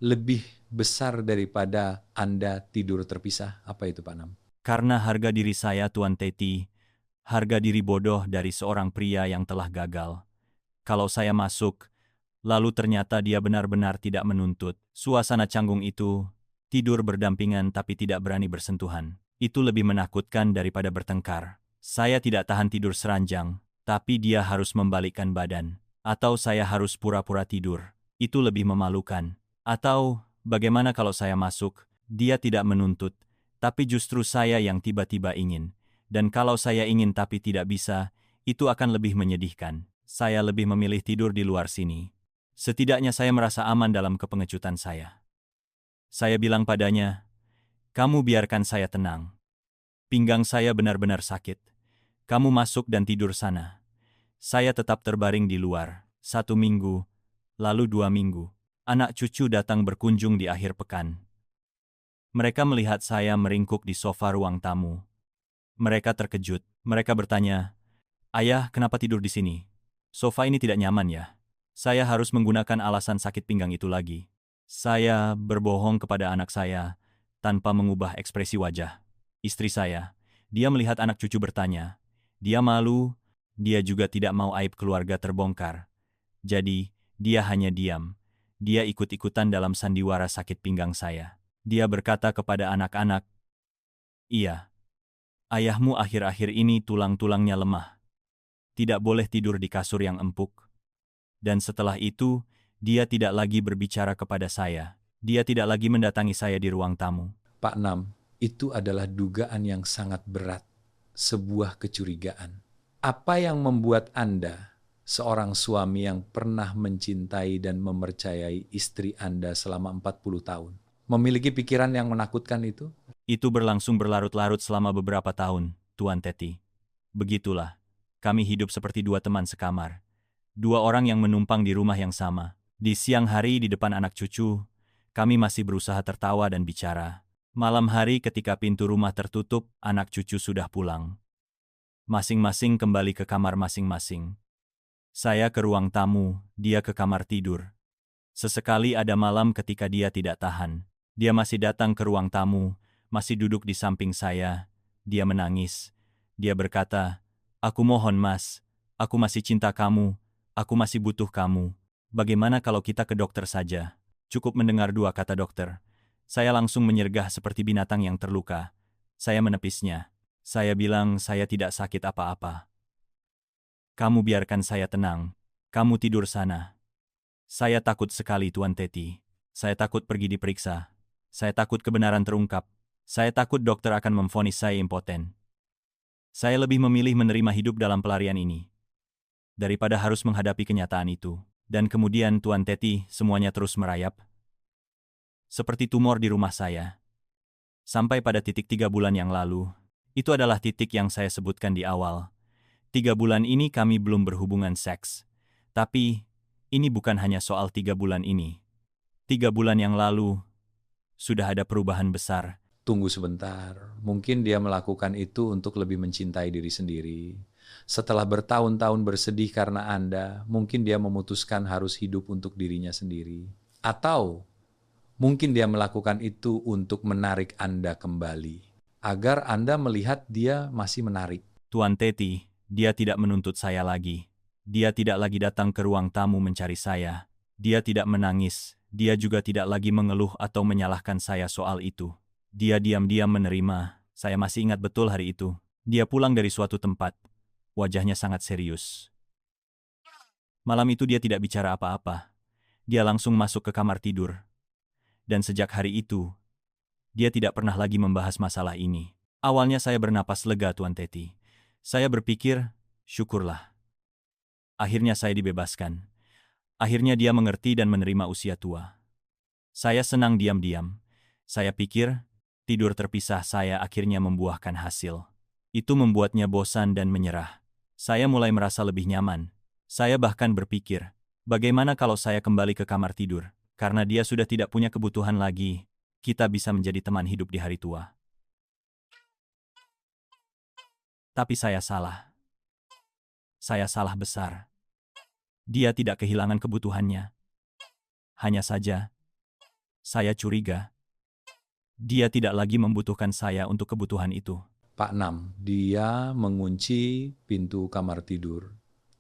lebih besar daripada Anda tidur terpisah. Apa itu, Pak Nam? Karena harga diri saya, Tuan Teti, harga diri bodoh dari seorang pria yang telah gagal. Kalau saya masuk, lalu ternyata dia benar-benar tidak menuntut. Suasana canggung itu, tidur berdampingan tapi tidak berani bersentuhan. Itu lebih menakutkan daripada bertengkar. Saya tidak tahan tidur seranjang, tapi dia harus membalikkan badan. Atau saya harus pura-pura tidur. Itu lebih memalukan. Atau, bagaimana kalau saya masuk, dia tidak menuntut, tapi justru saya yang tiba-tiba ingin. Dan kalau saya ingin tapi tidak bisa, itu akan lebih menyedihkan. Saya lebih memilih tidur di luar sini. Setidaknya saya merasa aman dalam kepengecutan saya. Saya bilang padanya, "Kamu biarkan saya tenang. Pinggang saya benar-benar sakit. Kamu masuk dan tidur sana." Saya tetap terbaring di luar. 1 minggu, lalu 2 minggu. Anak cucu datang berkunjung di akhir pekan. Mereka melihat saya meringkuk di sofa ruang tamu. Mereka terkejut. Mereka bertanya, "Ayah, kenapa tidur di sini? Sofa ini tidak nyaman ya?" Saya harus menggunakan alasan sakit pinggang itu lagi. Saya berbohong kepada anak saya tanpa mengubah ekspresi wajah. Istri saya, dia melihat anak cucu bertanya. Dia malu, dia juga tidak mau aib keluarga terbongkar. Jadi, dia hanya diam. Dia ikut-ikutan dalam sandiwara sakit pinggang saya. Dia berkata kepada anak-anak, "Iya, ayahmu akhir-akhir ini tulang-tulangnya lemah. Tidak boleh tidur di kasur yang empuk." Dan setelah itu, dia tidak lagi berbicara kepada saya. Dia tidak lagi mendatangi saya di ruang tamu. Pak Nam, itu adalah dugaan yang sangat berat, sebuah kecurigaan. Apa yang membuat Anda, seorang suami yang pernah mencintai dan mempercayai istri Anda selama 40 tahun, memiliki pikiran yang menakutkan itu? Itu berlangsung berlarut-larut selama beberapa tahun, Tuan Teti. Begitulah, kami hidup seperti dua teman sekamar. Dua orang yang menumpang di rumah yang sama. Di siang hari di depan anak cucu, kami masih berusaha tertawa dan bicara. Malam hari ketika pintu rumah tertutup, anak cucu sudah pulang. Masing-masing kembali ke kamar masing-masing. Saya ke ruang tamu, dia ke kamar tidur. Sesekali ada malam ketika dia tidak tahan. Dia masih datang ke ruang tamu, masih duduk di samping saya. Dia menangis. Dia berkata, "Aku mohon, Mas, Aku masih cinta kamu, aku masih butuh kamu. Bagaimana kalau kita ke dokter saja? Cukup mendengar dua kata dokter. Saya langsung menyergah seperti binatang yang terluka. Saya menepisnya. Saya bilang saya tidak sakit apa-apa. Kamu biarkan saya tenang. Kamu tidur sana. Saya takut sekali, Tuan Teti. Saya takut pergi diperiksa. Saya takut kebenaran terungkap. Saya takut dokter akan memvonis saya impoten. Saya lebih memilih menerima hidup dalam pelarian ini daripada harus menghadapi kenyataan itu. Dan kemudian, Tuan Teti, semuanya terus merayap. Seperti tumor di rumah saya. Sampai pada titik 3 bulan yang lalu. Itu adalah titik yang saya sebutkan di awal. 3 bulan ini kami belum berhubungan seks. Tapi, ini bukan hanya soal 3 bulan ini. 3 bulan yang lalu, sudah ada perubahan besar. Tunggu sebentar, mungkin dia melakukan itu untuk lebih mencintai diri sendiri. Setelah bertahun-tahun bersedih karena Anda, mungkin dia memutuskan harus hidup untuk dirinya sendiri. Atau mungkin dia melakukan itu untuk menarik Anda kembali, agar Anda melihat dia masih menarik. Tuan Teti, dia tidak menuntut saya lagi. Dia tidak lagi datang ke ruang tamu mencari saya. Dia tidak menangis. Dia juga tidak lagi mengeluh atau menyalahkan saya soal itu. Dia diam-diam menerima. Saya masih ingat betul hari itu. Dia pulang dari suatu tempat. Wajahnya sangat serius. Malam itu dia tidak bicara apa-apa. Dia langsung masuk ke kamar tidur. Dan sejak hari itu, dia tidak pernah lagi membahas masalah ini. Awalnya saya bernapas lega, Tuan Teti. Saya berpikir, syukurlah. Akhirnya saya dibebaskan. Akhirnya dia mengerti dan menerima usia tua. Saya senang diam-diam. Saya pikir, tidur terpisah saya akhirnya membuahkan hasil. Itu membuatnya bosan dan menyerah. Saya mulai merasa lebih nyaman. Saya bahkan berpikir, bagaimana kalau saya kembali ke kamar tidur? Karena dia sudah tidak punya kebutuhan lagi, kita bisa menjadi teman hidup di hari tua. Tapi saya salah. Saya salah besar. Dia tidak kehilangan kebutuhannya. Hanya saja, saya curiga. Dia tidak lagi membutuhkan saya untuk kebutuhan itu. Pak Nam, dia mengunci pintu kamar tidur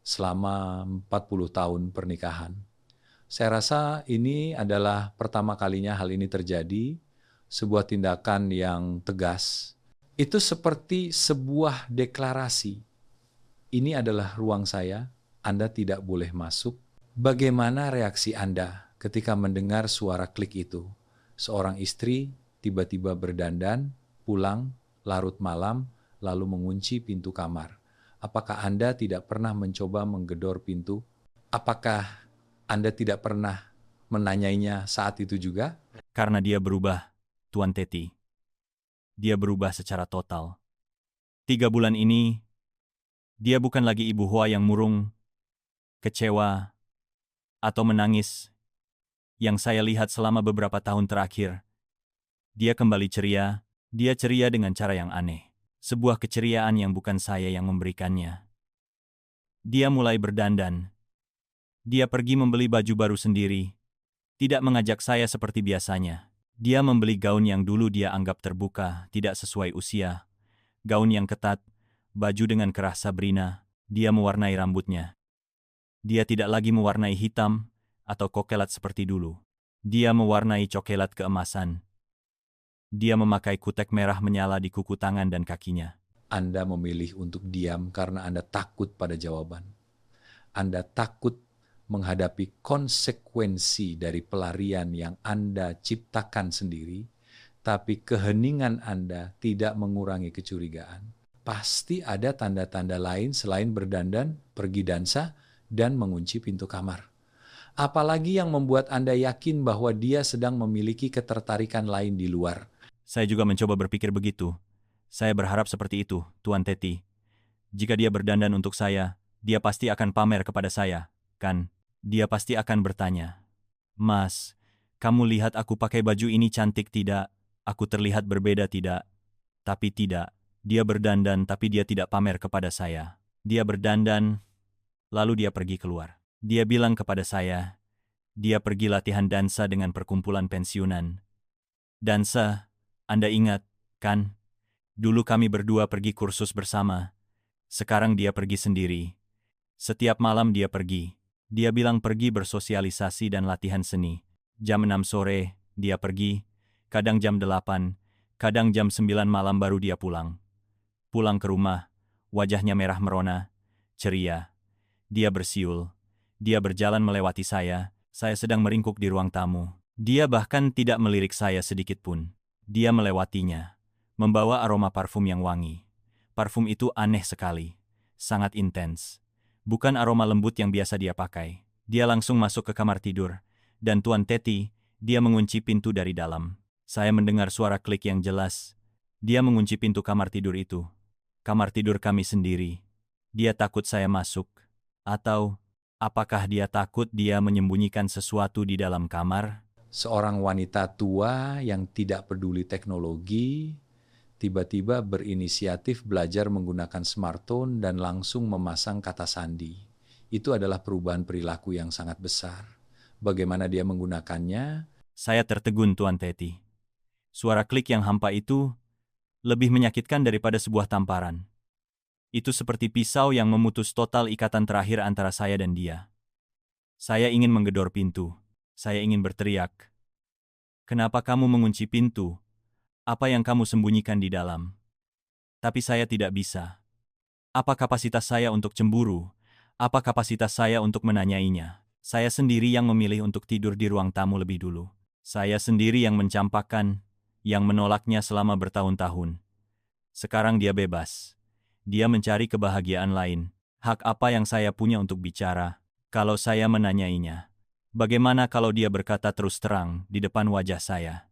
selama 40 tahun pernikahan. Saya rasa ini adalah pertama kalinya hal ini terjadi, sebuah tindakan yang tegas. Itu seperti sebuah deklarasi. Ini adalah ruang saya, Anda tidak boleh masuk. Bagaimana reaksi Anda ketika mendengar suara klik itu? Seorang istri tiba-tiba berdandan, pulang, larut malam, lalu mengunci pintu kamar. Apakah Anda tidak pernah mencoba menggedor pintu? Apakah Anda tidak pernah menanyainya saat itu juga? Karena dia berubah, Tuan Teti. Dia berubah secara total. 3 bulan ini, dia bukan lagi Ibu Hoa yang murung, kecewa, atau menangis, yang saya lihat selama beberapa tahun terakhir. Dia kembali ceria, dia ceria dengan cara yang aneh. Sebuah keceriaan yang bukan saya yang memberikannya. Dia mulai berdandan. Dia pergi membeli baju baru sendiri. Tidak mengajak saya seperti biasanya. Dia membeli gaun yang dulu dia anggap terbuka, tidak sesuai usia. Gaun yang ketat, baju dengan kerah Sabrina. Dia mewarnai rambutnya. Dia tidak lagi mewarnai hitam atau kokelat seperti dulu. Dia mewarnai cokelat keemasan. Dia memakai kutek merah menyala di kuku tangan dan kakinya. Anda memilih untuk diam karena Anda takut pada jawaban. Anda takut menghadapi konsekuensi dari pelarian yang Anda ciptakan sendiri, tapi keheningan Anda tidak mengurangi kecurigaan. Pasti ada tanda-tanda lain selain berdandan, pergi dansa, dan mengunci pintu kamar. Apalagi yang membuat Anda yakin bahwa dia sedang memiliki ketertarikan lain di luar. Saya juga mencoba berpikir begitu. Saya berharap seperti itu, Tuan Teti. Jika dia berdandan untuk saya, dia pasti akan pamer kepada saya, kan? Dia pasti akan bertanya, "Mas, kamu lihat aku pakai baju ini cantik tidak? Aku terlihat berbeda tidak?" Tapi tidak. Dia berdandan tapi dia tidak pamer kepada saya. Dia berdandan, lalu dia pergi keluar. Dia bilang kepada saya, dia pergi latihan dansa dengan perkumpulan pensiunan. Dansa, Anda ingat, kan? Dulu kami berdua pergi kursus bersama. Sekarang dia pergi sendiri. Setiap malam dia pergi. Dia bilang pergi bersosialisasi dan latihan seni. Jam 6 sore, dia pergi. Kadang jam 8, kadang jam 9 malam baru dia pulang. Pulang ke rumah, wajahnya merah merona, ceria. Dia bersiul. Dia berjalan melewati saya sedang meringkuk di ruang tamu. Dia bahkan tidak melirik saya sedikit pun. Dia melewatinya, membawa aroma parfum yang wangi. Parfum itu aneh sekali, sangat intens. Bukan aroma lembut yang biasa dia pakai. Dia langsung masuk ke kamar tidur, dan Tuan Teti, dia mengunci pintu dari dalam. Saya mendengar suara klik yang jelas. Dia mengunci pintu kamar tidur itu. Kamar tidur kami sendiri. Dia takut saya masuk. Atau, apakah dia takut dia menyembunyikan sesuatu di dalam kamar? Seorang wanita tua yang tidak peduli teknologi, tiba-tiba berinisiatif belajar menggunakan smartphone dan langsung memasang kata sandi. Itu adalah perubahan perilaku yang sangat besar. Bagaimana dia menggunakannya? Saya tertegun, Tuan Teti. Suara klik yang hampa itu lebih menyakitkan daripada sebuah tamparan. Itu seperti pisau yang memutus total ikatan terakhir antara saya dan dia. Saya ingin menggedor pintu. Saya ingin berteriak. Kenapa kamu mengunci pintu? Apa yang kamu sembunyikan di dalam? Tapi saya tidak bisa. Apa kapasitas saya untuk cemburu? Apa kapasitas saya untuk menanyainya? Saya sendiri yang memilih untuk tidur di ruang tamu lebih dulu. Saya sendiri yang mencampakkan, yang menolaknya selama bertahun-tahun. Sekarang dia bebas. Dia mencari kebahagiaan lain. Hak apa yang saya punya untuk bicara? Kalau saya menanyainya, bagaimana kalau dia berkata terus terang di depan wajah saya?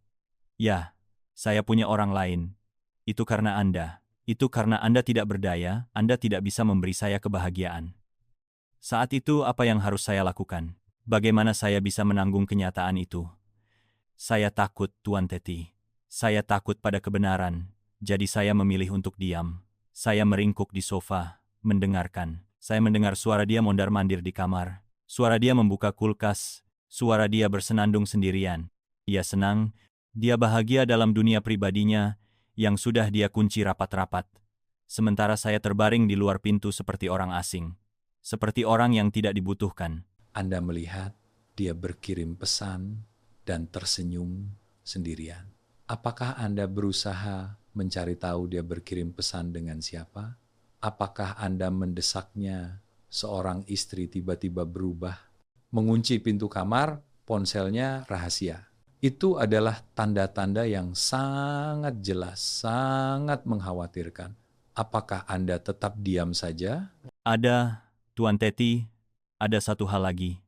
Ya, saya punya orang lain. Itu karena Anda. Itu karena Anda tidak berdaya, Anda tidak bisa memberi saya kebahagiaan. Saat itu apa yang harus saya lakukan? Bagaimana saya bisa menanggung kenyataan itu? Saya takut, Tuan Teti. Saya takut pada kebenaran, jadi saya memilih untuk diam. Saya meringkuk di sofa, mendengarkan. Saya mendengar suara dia mondar-mandir di kamar. Suara dia membuka kulkas. Suara dia bersenandung sendirian. Ia senang, dia bahagia dalam dunia pribadinya yang sudah dia kunci rapat-rapat. Sementara saya terbaring di luar pintu seperti orang asing. Seperti orang yang tidak dibutuhkan. Anda melihat dia berkirim pesan dan tersenyum sendirian. Apakah Anda berusaha mencari tahu dia berkirim pesan dengan siapa? Apakah Anda mendesaknya seorang istri tiba-tiba berubah? Mengunci pintu kamar, ponselnya rahasia. Itu adalah tanda-tanda yang sangat jelas, sangat mengkhawatirkan. Apakah Anda tetap diam saja? Ada, Tuan Teti, ada satu hal lagi.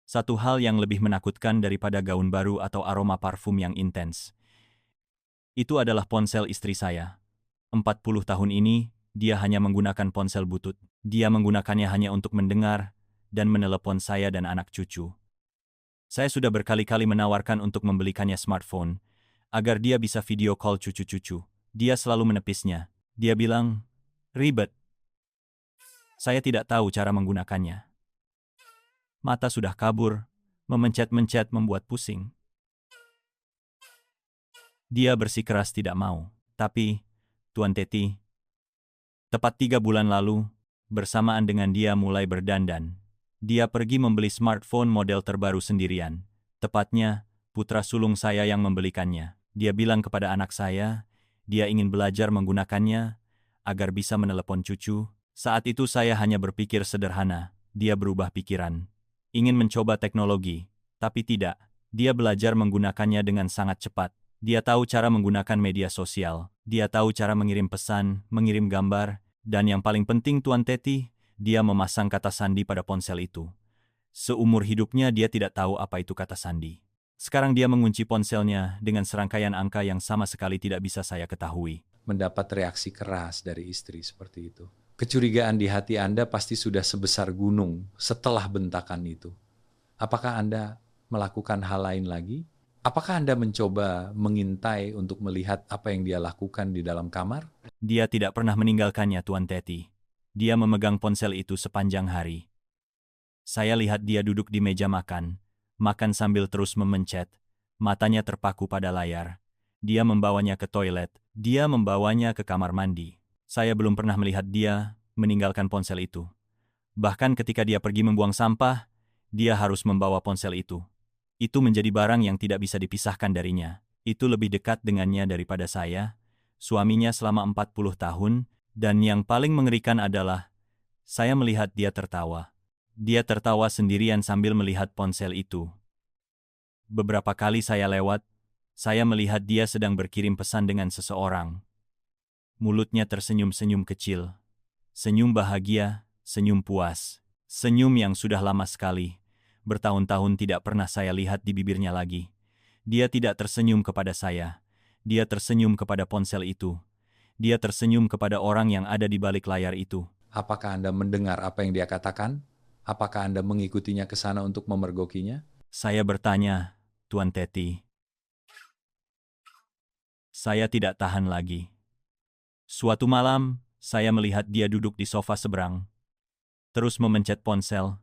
Satu hal yang lebih menakutkan daripada gaun baru atau aroma parfum yang intens. Itu adalah ponsel istri saya. 40 tahun ini, dia hanya menggunakan ponsel butut. Dia menggunakannya hanya untuk mendengar dan menelepon saya dan anak cucu. Saya sudah berkali-kali menawarkan untuk membelikannya smartphone, agar dia bisa video call cucu-cucu. Dia selalu menepisnya. Dia bilang, ribet. Saya tidak tahu cara menggunakannya. Mata sudah kabur, memencet-mencet membuat pusing. Dia bersikeras tidak mau. Tapi, Tuan Teti, tepat 3 bulan lalu, bersamaan dengan dia mulai berdandan, dia pergi membeli smartphone model terbaru sendirian. Tepatnya, putra sulung saya yang membelikannya. Dia bilang kepada anak saya, dia ingin belajar menggunakannya agar bisa menelepon cucu. Saat itu saya hanya berpikir sederhana. Dia berubah pikiran. Ingin mencoba teknologi, tapi tidak. Dia belajar menggunakannya dengan sangat cepat. Dia tahu cara menggunakan media sosial. Dia tahu cara mengirim pesan, mengirim gambar, dan yang paling penting Tuan Teti, dia memasang kata sandi pada ponsel itu. Seumur hidupnya dia tidak tahu apa itu kata sandi. Sekarang dia mengunci ponselnya dengan serangkaian angka yang sama sekali tidak bisa saya ketahui. Mendapat reaksi keras dari istri seperti itu. Kecurigaan di hati Anda pasti sudah sebesar gunung setelah bentakan itu. Apakah Anda melakukan hal lain lagi? Apakah Anda mencoba mengintai untuk melihat apa yang dia lakukan di dalam kamar? Dia tidak pernah meninggalkannya, Tuan Teti. Dia memegang ponsel itu sepanjang hari. Saya lihat dia duduk di meja makan sambil terus memencet, matanya terpaku pada layar. Dia membawanya ke toilet, dia membawanya ke kamar mandi. Saya belum pernah melihat dia meninggalkan ponsel itu. Bahkan ketika dia pergi membuang sampah, dia harus membawa ponsel itu. Itu menjadi barang yang tidak bisa dipisahkan darinya. Itu lebih dekat dengannya daripada saya, suaminya selama 40 tahun, dan yang paling mengerikan adalah, saya melihat dia tertawa. Dia tertawa sendirian sambil melihat ponsel itu. Beberapa kali saya lewat, saya melihat dia sedang berkirim pesan dengan seseorang. Mulutnya tersenyum-senyum kecil. Senyum bahagia, senyum puas. Senyum yang sudah lama sekali. Bertahun-tahun tidak pernah saya lihat di bibirnya lagi. Dia tidak tersenyum kepada saya. Dia tersenyum kepada ponsel itu. Dia tersenyum kepada orang yang ada di balik layar itu. Apakah Anda mendengar apa yang dia katakan? Apakah Anda mengikutinya ke sana untuk memergokinya? Saya bertanya, Tuan Teti. Saya tidak tahan lagi. Suatu malam, saya melihat dia duduk di sofa seberang, terus memencet ponsel.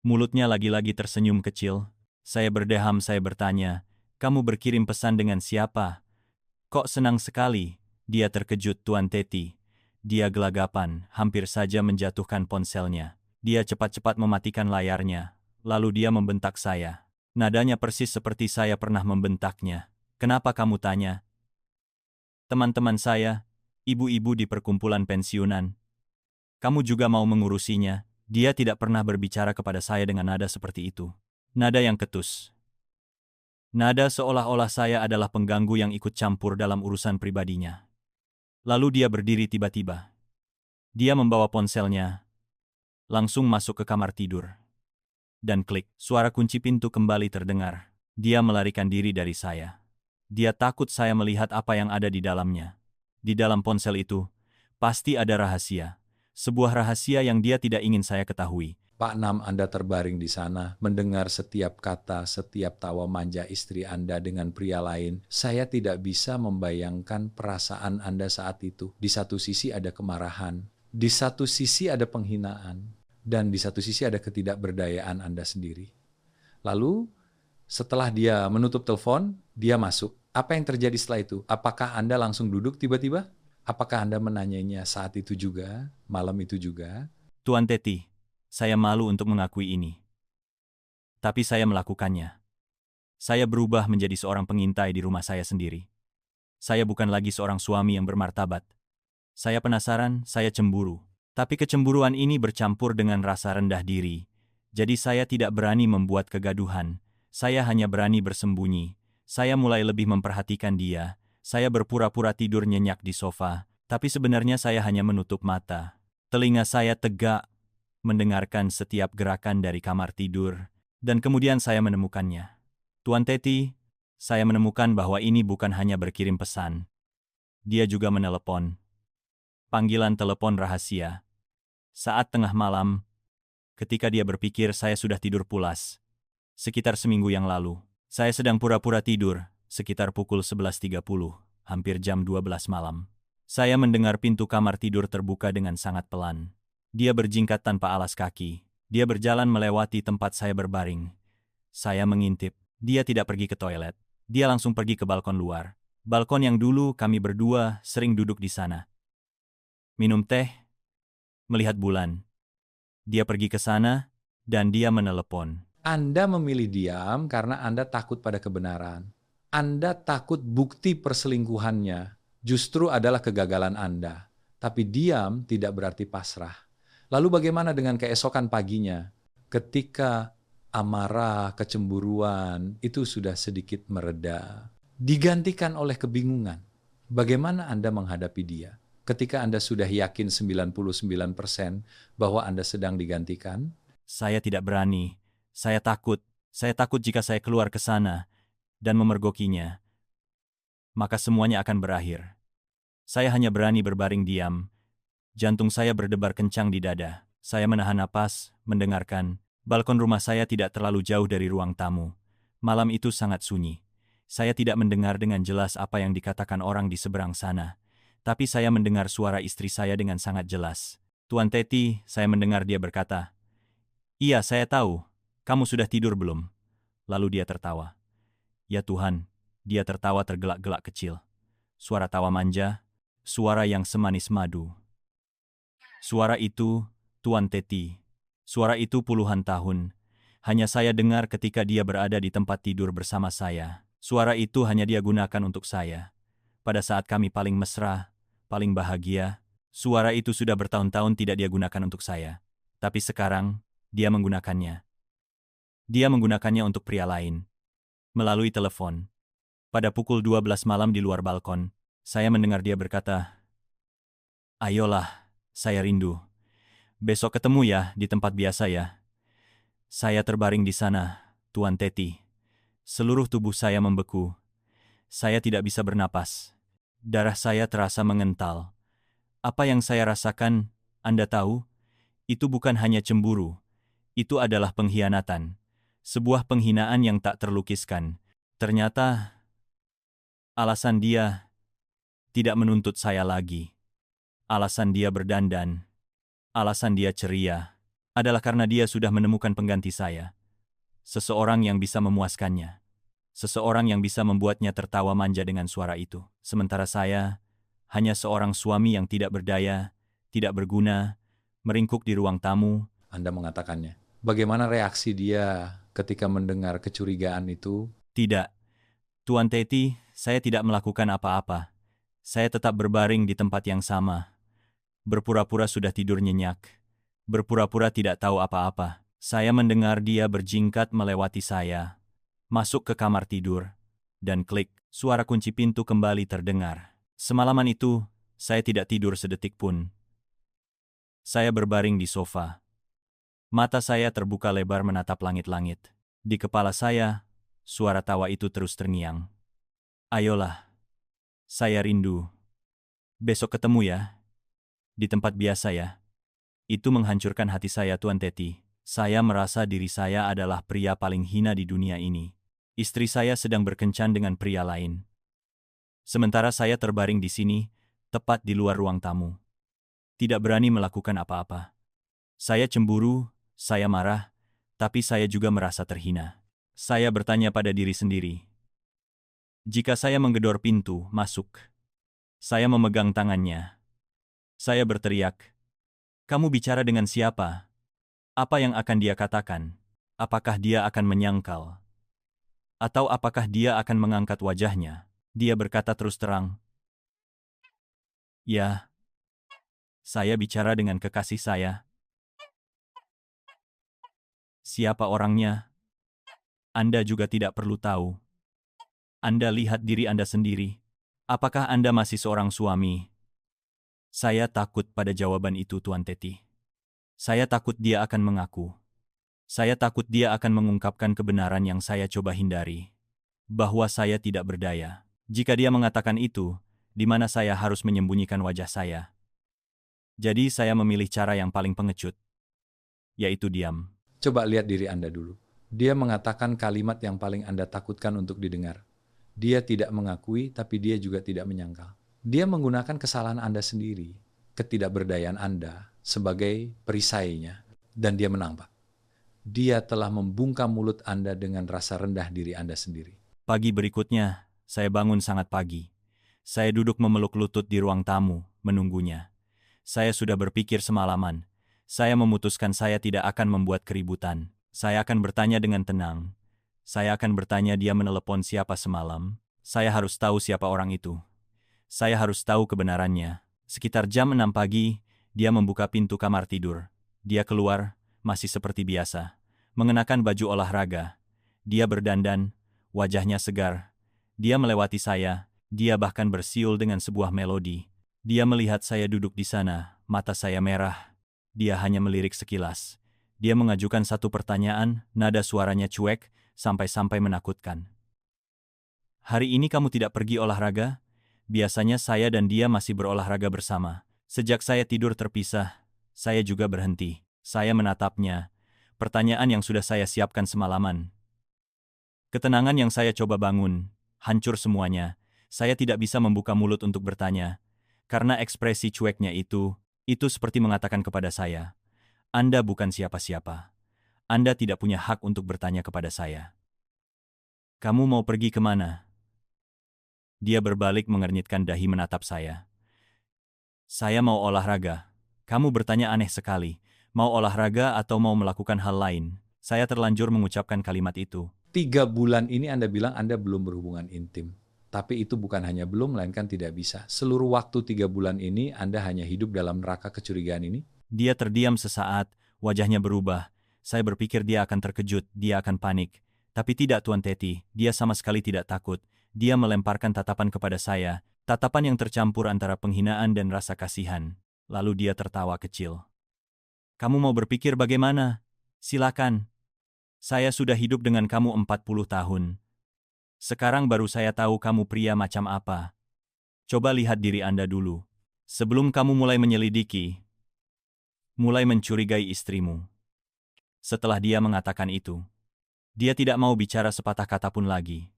Mulutnya lagi-lagi tersenyum kecil. Saya berdeham, saya bertanya, kamu berkirim pesan dengan siapa? Kok senang sekali? Dia terkejut, Tuan Teti. Dia gelagapan, hampir saja menjatuhkan ponselnya. Dia cepat-cepat mematikan layarnya. Lalu dia membentak saya. Nadanya persis seperti saya pernah membentaknya. Kenapa kamu tanya? Teman-teman saya, ibu-ibu di perkumpulan pensiunan. Kamu juga mau mengurusinya? Dia tidak pernah berbicara kepada saya dengan nada seperti itu. Nada yang ketus. Nada seolah-olah saya adalah pengganggu yang ikut campur dalam urusan pribadinya. Lalu dia berdiri tiba-tiba. Dia membawa ponselnya, langsung masuk ke kamar tidur. Dan klik, suara kunci pintu kembali terdengar. Dia melarikan diri dari saya. Dia takut saya melihat apa yang ada di dalamnya. Di dalam ponsel itu, pasti ada rahasia. Sebuah rahasia yang dia tidak ingin saya ketahui. Pak Nam, Anda terbaring di sana, mendengar setiap kata, setiap tawa manja istri Anda dengan pria lain. Saya tidak bisa membayangkan perasaan Anda saat itu. Di satu sisi ada kemarahan, di satu sisi ada penghinaan, dan di satu sisi ada ketidakberdayaan Anda sendiri. Lalu, setelah dia menutup telepon, dia masuk. Apa yang terjadi setelah itu? Apakah Anda langsung duduk tiba-tiba? Apakah Anda menanyainya saat itu juga, malam itu juga? Tuan Teti, saya malu untuk mengakui ini. Tapi saya melakukannya. Saya berubah menjadi seorang pengintai di rumah saya sendiri. Saya bukan lagi seorang suami yang bermartabat. Saya penasaran, saya cemburu. Tapi kecemburuan ini bercampur dengan rasa rendah diri. Jadi saya tidak berani membuat kegaduhan. Saya hanya berani bersembunyi. Saya mulai lebih memperhatikan dia. Saya berpura-pura tidur nyenyak di sofa. Tapi sebenarnya saya hanya menutup mata. Telinga saya tegak, mendengarkan setiap gerakan dari kamar tidur. Dan kemudian saya menemukannya. Tuan Teti, saya menemukan bahwa ini bukan hanya berkirim pesan. Dia juga menelepon. Panggilan telepon rahasia. Saat tengah malam, ketika dia berpikir saya sudah tidur pulas. Sekitar seminggu yang lalu, saya sedang pura-pura tidur, sekitar pukul 11.30, hampir jam 12 malam. Saya mendengar pintu kamar tidur terbuka dengan sangat pelan. Dia berjingkat tanpa alas kaki. Dia berjalan melewati tempat saya berbaring. Saya mengintip. Dia tidak pergi ke toilet. Dia langsung pergi ke balkon luar. Balkon yang dulu kami berdua sering duduk di sana. Minum teh, melihat bulan. Dia pergi ke sana, dan dia menelepon. Anda memilih diam karena Anda takut pada kebenaran. Anda takut bukti perselingkuhannya justru adalah kegagalan Anda. Tapi diam tidak berarti pasrah. Lalu bagaimana dengan keesokan paginya? Ketika amarah, kecemburuan itu sudah sedikit mereda, digantikan oleh kebingungan. Bagaimana Anda menghadapi dia? Ketika Anda sudah yakin 99% bahwa Anda sedang digantikan, Saya tidak berani. Saya takut. Saya takut jika saya keluar ke sana dan memergokinya, maka semuanya akan berakhir. Saya hanya berani berbaring diam. Jantung saya berdebar kencang di dada. Saya menahan napas, mendengarkan. Balkon rumah saya tidak terlalu jauh dari ruang tamu. Malam itu sangat sunyi. Saya tidak mendengar dengan jelas apa yang dikatakan orang di seberang sana. Tapi saya mendengar suara istri saya dengan sangat jelas. Tuan Teti, saya mendengar dia berkata, "Iya, saya tahu. Kamu sudah tidur belum?" Lalu dia tertawa. Ya Tuhan, dia tertawa tergelak-gelak kecil. Suara tawa manja, suara yang semanis madu. Suara itu, Tuan Teti. Suara itu puluhan tahun. Hanya saya dengar ketika dia berada di tempat tidur bersama saya. Suara itu hanya dia gunakan untuk saya. Pada saat kami paling mesra, paling bahagia, suara itu sudah bertahun-tahun tidak dia gunakan untuk saya. Tapi sekarang, dia menggunakannya. Dia menggunakannya untuk pria lain. Melalui telepon. Pada pukul 12 malam di luar balkon, saya mendengar dia berkata, "Ayolah, saya rindu. Besok ketemu ya di tempat biasa ya." Saya terbaring di sana, Tuan Teti. Seluruh tubuh saya membeku. Saya tidak bisa bernapas. Darah saya terasa mengental. Apa yang saya rasakan, Anda tahu? Itu bukan hanya cemburu. Itu adalah pengkhianatan. Sebuah penghinaan yang tak terlukiskan. Ternyata, alasan dia tidak menuntut saya lagi. Alasan dia berdandan, alasan dia ceria, adalah karena dia sudah menemukan pengganti saya. Seseorang yang bisa memuaskannya. Seseorang yang bisa membuatnya tertawa manja dengan suara itu. Sementara saya, hanya seorang suami yang tidak berdaya, tidak berguna, meringkuk di ruang tamu. Anda mengatakannya. Bagaimana reaksi dia ketika mendengar kecurigaan itu? Tidak, Tuan Teti, saya tidak melakukan apa-apa. Saya tetap berbaring di tempat yang sama. Berpura-pura sudah tidur nyenyak. Berpura-pura tidak tahu apa-apa. Saya mendengar dia berjingkat melewati saya. Masuk ke kamar tidur. Dan klik, suara kunci pintu kembali terdengar. Semalaman itu, saya tidak tidur sedetik pun. Saya berbaring di sofa. Mata saya terbuka lebar menatap langit-langit. Di kepala saya, suara tawa itu terus terngiang. "Ayolah, saya rindu. Besok ketemu ya. Di tempat biasa ya." Itu menghancurkan hati saya, Tuan Teti. Saya merasa diri saya adalah pria paling hina di dunia ini. Istri saya sedang berkencan dengan pria lain. Sementara saya terbaring di sini, tepat di luar ruang tamu. Tidak berani melakukan apa-apa. Saya cemburu, saya marah, tapi saya juga merasa terhina. Saya bertanya pada diri sendiri. Jika saya menggedor pintu, masuk. Saya memegang tangannya. Saya berteriak, "Kamu bicara dengan siapa? Apa yang akan dia katakan? Apakah dia akan menyangkal? Atau apakah dia akan mengangkat wajahnya?" Dia berkata terus terang, "Ya, saya bicara dengan kekasih saya." Siapa orangnya? Anda juga tidak perlu tahu. Anda lihat diri Anda sendiri. Apakah Anda masih seorang suami? Saya takut pada jawaban itu, Tuan Teti. Saya takut dia akan mengaku. Saya takut dia akan mengungkapkan kebenaran yang saya coba hindari. Bahwa saya tidak berdaya. Jika dia mengatakan itu, di mana saya harus menyembunyikan wajah saya? Jadi saya memilih cara yang paling pengecut, yaitu diam. Coba lihat diri Anda dulu. Dia mengatakan kalimat yang paling Anda takutkan untuk didengar. Dia tidak mengakui, tapi dia juga tidak menyangkal. Dia menggunakan kesalahan Anda sendiri, ketidakberdayaan Anda sebagai perisainya, dan dia menang, Pak. Dia telah membungkam mulut Anda dengan rasa rendah diri Anda sendiri. Pagi berikutnya, saya bangun sangat pagi. Saya duduk memeluk lutut di ruang tamu, menunggunya. Saya sudah berpikir semalaman. Saya memutuskan saya tidak akan membuat keributan. Saya akan bertanya dengan tenang. Saya akan bertanya dia menelepon siapa semalam. Saya harus tahu siapa orang itu. Saya harus tahu kebenarannya. Sekitar jam 6 pagi, dia membuka pintu kamar tidur. Dia keluar, masih seperti biasa. Mengenakan baju olahraga. Dia berdandan, wajahnya segar. Dia melewati saya, dia bahkan bersiul dengan sebuah melodi. Dia melihat saya duduk di sana, mata saya merah. Dia hanya melirik sekilas. Dia mengajukan satu pertanyaan, nada suaranya cuek, sampai-sampai menakutkan. "Hari ini kamu tidak pergi olahraga?" Biasanya saya dan dia masih berolahraga bersama. Sejak saya tidur terpisah, saya juga berhenti. Saya menatapnya. Pertanyaan yang sudah saya siapkan semalaman. Ketenangan yang saya coba bangun, hancur semuanya. Saya tidak bisa membuka mulut untuk bertanya. Karena ekspresi cueknya itu seperti mengatakan kepada saya, "Anda bukan siapa-siapa. Anda tidak punya hak untuk bertanya kepada saya." "Kamu mau pergi kemana?" Dia berbalik mengernyitkan dahi menatap saya. "Saya mau olahraga." "Kamu bertanya aneh sekali. mau olahraga atau mau melakukan hal lain. Saya terlanjur mengucapkan kalimat itu. 3 bulan ini Anda bilang Anda belum berhubungan intim. Tapi itu bukan hanya belum, melainkan tidak bisa. Seluruh waktu 3 bulan ini Anda hanya hidup dalam neraka kecurigaan ini? Dia terdiam sesaat, wajahnya berubah. Saya berpikir dia akan terkejut, dia akan panik. Tapi tidak Tuan Teti, dia sama sekali tidak takut. Dia melemparkan tatapan kepada saya, tatapan yang tercampur antara penghinaan dan rasa kasihan. Lalu dia tertawa kecil. Kamu mau berpikir bagaimana? Silakan. Saya sudah hidup dengan kamu 40 tahun. Sekarang baru saya tahu kamu pria macam apa. Coba lihat diri Anda dulu. Sebelum kamu mulai menyelidiki, mulai mencurigai istrimu. Setelah dia mengatakan itu, dia tidak mau bicara sepatah kata pun lagi.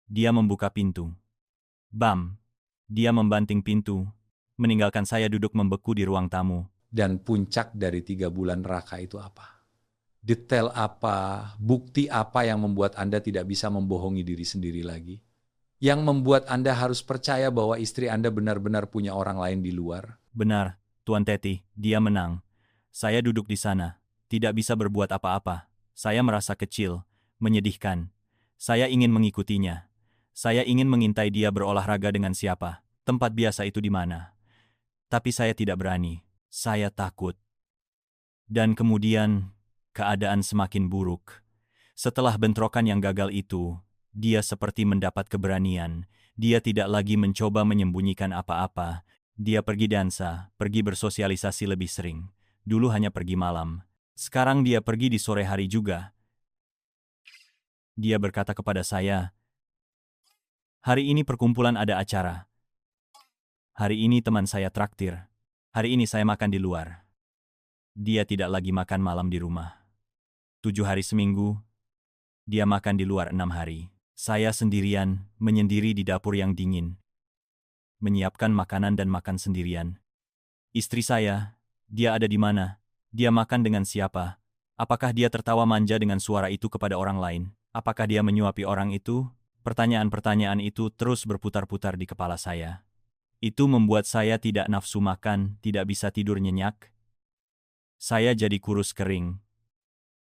Dia membuka pintu. Bam! Dia membanting pintu, meninggalkan saya duduk membeku di ruang tamu. Dan puncak dari 3 bulan neraka itu apa? Detail apa, bukti apa yang membuat Anda tidak bisa membohongi diri sendiri lagi? Yang membuat Anda harus percaya bahwa istri Anda benar-benar punya orang lain di luar? Benar, Tuan Teti, dia menang. Saya duduk di sana, tidak bisa berbuat apa-apa. Saya merasa kecil, menyedihkan. Saya ingin mengikutinya. Saya ingin mengintai dia berolahraga dengan siapa. Tempat biasa itu di mana? Tapi saya tidak berani. Saya takut. Dan kemudian, keadaan semakin buruk. Setelah bentrokan yang gagal itu, dia seperti mendapat keberanian. Dia tidak lagi mencoba menyembunyikan apa-apa. Dia pergi dansa, pergi bersosialisasi lebih sering. Dulu hanya pergi malam. Sekarang dia pergi di sore hari juga. Dia berkata kepada saya, "Hari ini perkumpulan ada acara. Hari ini teman saya traktir. Hari ini saya makan di luar." Dia tidak lagi makan malam di rumah. 7 hari seminggu, dia makan di luar 6 hari. Saya sendirian, menyendiri di dapur yang dingin. Menyiapkan makanan dan makan sendirian. Istri saya, dia ada di mana? Dia makan dengan siapa? Apakah dia tertawa manja dengan suara itu kepada orang lain? Apakah dia menyuapi orang itu? Pertanyaan-pertanyaan itu terus berputar-putar di kepala saya. Itu membuat saya tidak nafsu makan, tidak bisa tidur nyenyak. Saya jadi kurus kering.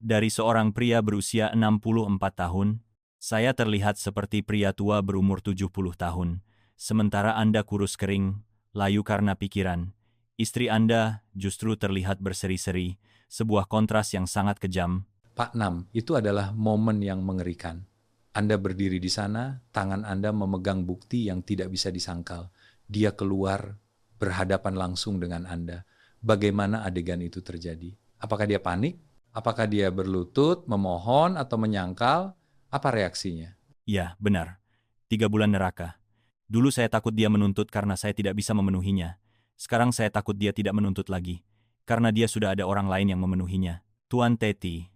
Dari seorang pria berusia 64 tahun, saya terlihat seperti pria tua berumur 70 tahun. Sementara Anda kurus kering, layu karena pikiran. Istri Anda justru terlihat berseri-seri, sebuah kontras yang sangat kejam. Pak Nam, itu adalah momen yang mengerikan. Anda berdiri di sana, tangan Anda memegang bukti yang tidak bisa disangkal. Dia keluar, berhadapan langsung dengan Anda. Bagaimana adegan itu terjadi? Apakah dia panik? Apakah dia berlutut, memohon, atau menyangkal? Apa reaksinya? Ya, benar. 3 bulan neraka. Dulu saya takut dia menuntut karena saya tidak bisa memenuhinya. Sekarang saya takut dia tidak menuntut lagi, karena dia sudah ada orang lain yang memenuhinya. Tuan Teti,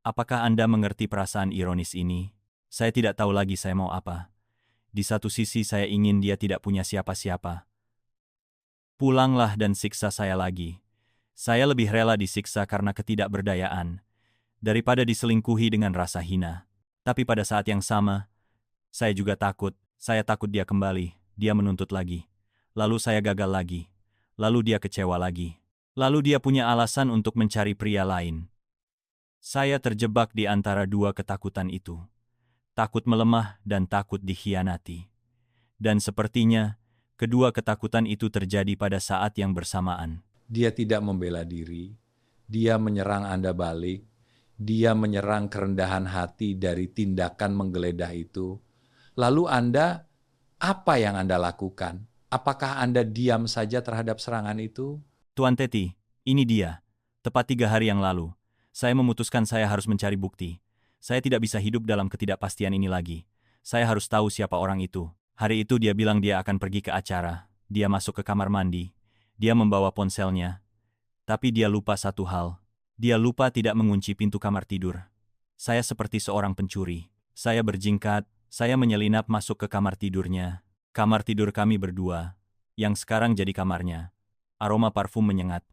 apakah Anda mengerti perasaan ironis ini? Saya tidak tahu lagi saya mau apa. Di satu sisi saya ingin dia tidak punya siapa-siapa. Pulanglah dan siksa saya lagi. Saya lebih rela disiksa karena ketidakberdayaan, daripada diselingkuhi dengan rasa hina. Tapi pada saat yang sama, saya juga takut. Saya takut dia kembali, dia menuntut lagi. Lalu saya gagal lagi. Lalu dia kecewa lagi. Lalu dia punya alasan untuk mencari pria lain. Saya terjebak di antara dua ketakutan itu. Takut melemah dan takut dikhianati. Dan sepertinya, kedua ketakutan itu terjadi pada saat yang bersamaan. Dia tidak membela diri. Dia menyerang Anda balik. Dia menyerang kerendahan hati dari tindakan menggeledah itu. Lalu Anda, apa yang Anda lakukan? Apakah Anda diam saja terhadap serangan itu? Tuan Teti, ini dia. Tepat 3 hari yang lalu, saya memutuskan saya harus mencari bukti. Saya tidak bisa hidup dalam ketidakpastian ini lagi. Saya harus tahu siapa orang itu. Hari itu dia bilang dia akan pergi ke acara. Dia masuk ke kamar mandi. Dia membawa ponselnya. Tapi dia lupa satu hal. Dia lupa tidak mengunci pintu kamar tidur. Saya seperti seorang pencuri. Saya berjingkat, saya menyelinap masuk ke kamar tidurnya. Kamar tidur kami berdua, yang sekarang jadi kamarnya. Aroma parfum menyengat.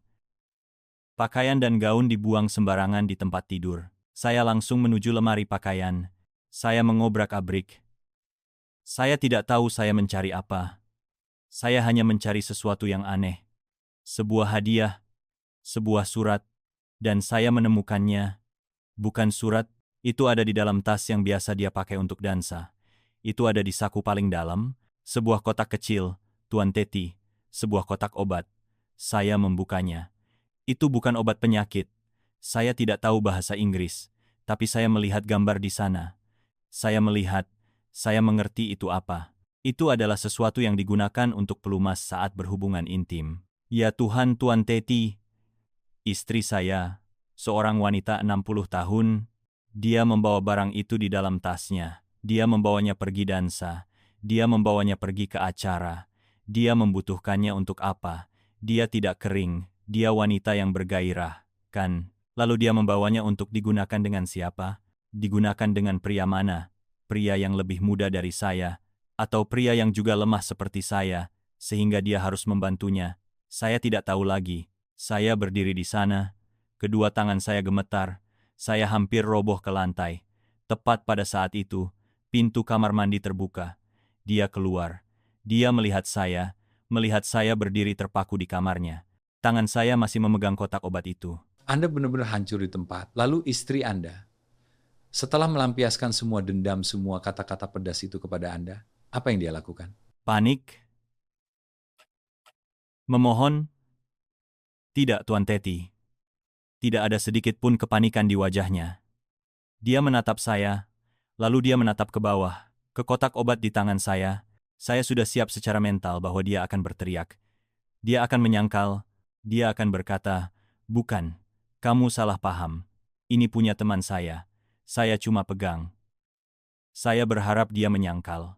Pakaian dan gaun dibuang sembarangan di tempat tidur. Saya langsung menuju lemari pakaian. Saya mengobrak-abrik. Saya tidak tahu saya mencari apa. Saya hanya mencari sesuatu yang aneh. Sebuah hadiah, sebuah surat, Dan saya menemukannya. Bukan surat, itu ada di dalam tas yang biasa dia pakai untuk dansa. Itu ada di saku paling dalam, sebuah kotak kecil, Tuan Teti, sebuah kotak obat. Saya membukanya. Itu bukan obat penyakit. Saya tidak tahu bahasa Inggris, tapi saya melihat gambar di sana. Saya melihat, saya mengerti itu apa. Itu adalah sesuatu yang digunakan untuk pelumas saat berhubungan intim. Ya Tuhan, Tuan Teti, istri saya, seorang wanita 60 tahun, dia membawa barang itu di dalam tasnya. Dia membawanya pergi dansa. Dia membawanya pergi ke acara. Dia membutuhkannya untuk apa? Dia tidak kering. Dia wanita yang bergairah, kan? Lalu dia membawanya untuk digunakan dengan siapa? Digunakan dengan pria mana? Pria yang lebih muda dari saya, atau pria yang juga lemah seperti saya, sehingga dia harus membantunya. Saya tidak tahu lagi. Saya berdiri di sana, kedua tangan saya gemetar, saya hampir roboh ke lantai. Tepat pada saat itu, pintu kamar mandi terbuka. Dia keluar. Dia melihat saya berdiri terpaku di kamarnya. Tangan saya masih memegang kotak obat itu. Anda benar-benar hancur di tempat. Lalu istri Anda, setelah melampiaskan semua dendam, semua kata-kata pedas itu kepada Anda, apa yang dia lakukan? Panik. Memohon. Tidak, Tuan Teti. Tidak ada sedikit pun kepanikan di wajahnya. Dia menatap saya, lalu dia menatap ke bawah, ke kotak obat di tangan saya. Saya sudah siap secara mental bahwa dia akan berteriak. Dia akan menyangkal, dia akan berkata, "Bukan, kamu salah paham. Ini punya teman saya cuma pegang." Saya berharap dia menyangkal.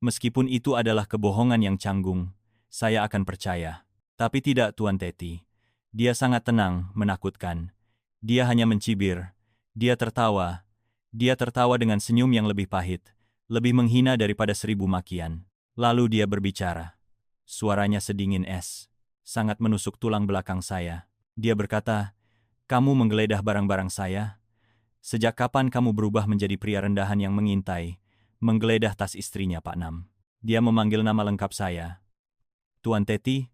Meskipun itu adalah kebohongan yang canggung, saya akan percaya. Tapi tidak, Tuan Teti. Dia sangat tenang, menakutkan. Dia hanya mencibir. Dia tertawa. Dia tertawa dengan senyum yang lebih pahit, lebih menghina daripada 1000 makian. Lalu dia berbicara. Suaranya sedingin es, sangat menusuk tulang belakang saya. Dia berkata, "Kamu menggeledah barang-barang saya? Sejak kapan kamu berubah menjadi pria rendahan yang mengintai, menggeledah tas istrinya, Pak Nam?" Dia memanggil nama lengkap saya. Tuan Teti,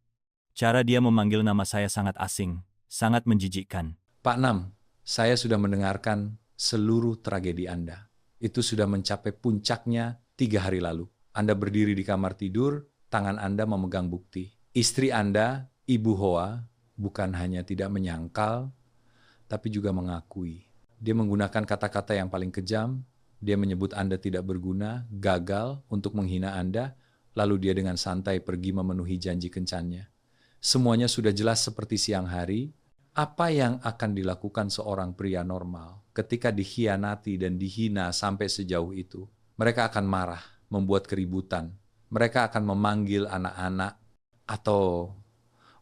cara dia memanggil nama saya sangat asing, sangat menjijikkan. Pak Nam, saya sudah mendengarkan seluruh tragedi Anda. Itu sudah mencapai puncaknya 3 hari lalu. Anda berdiri di kamar tidur, tangan Anda memegang bukti. Istri Anda, Ibu Hoa, bukan hanya tidak menyangkal, tapi juga mengakui. Dia menggunakan kata-kata yang paling kejam, dia menyebut Anda tidak berguna, gagal untuk menghina Anda, lalu dia dengan santai pergi memenuhi janji kencannya. Semuanya sudah jelas seperti siang hari. Apa yang akan dilakukan seorang pria normal ketika dikhianati dan dihina sampai sejauh itu? Mereka akan marah, membuat keributan. Mereka akan memanggil anak-anak atau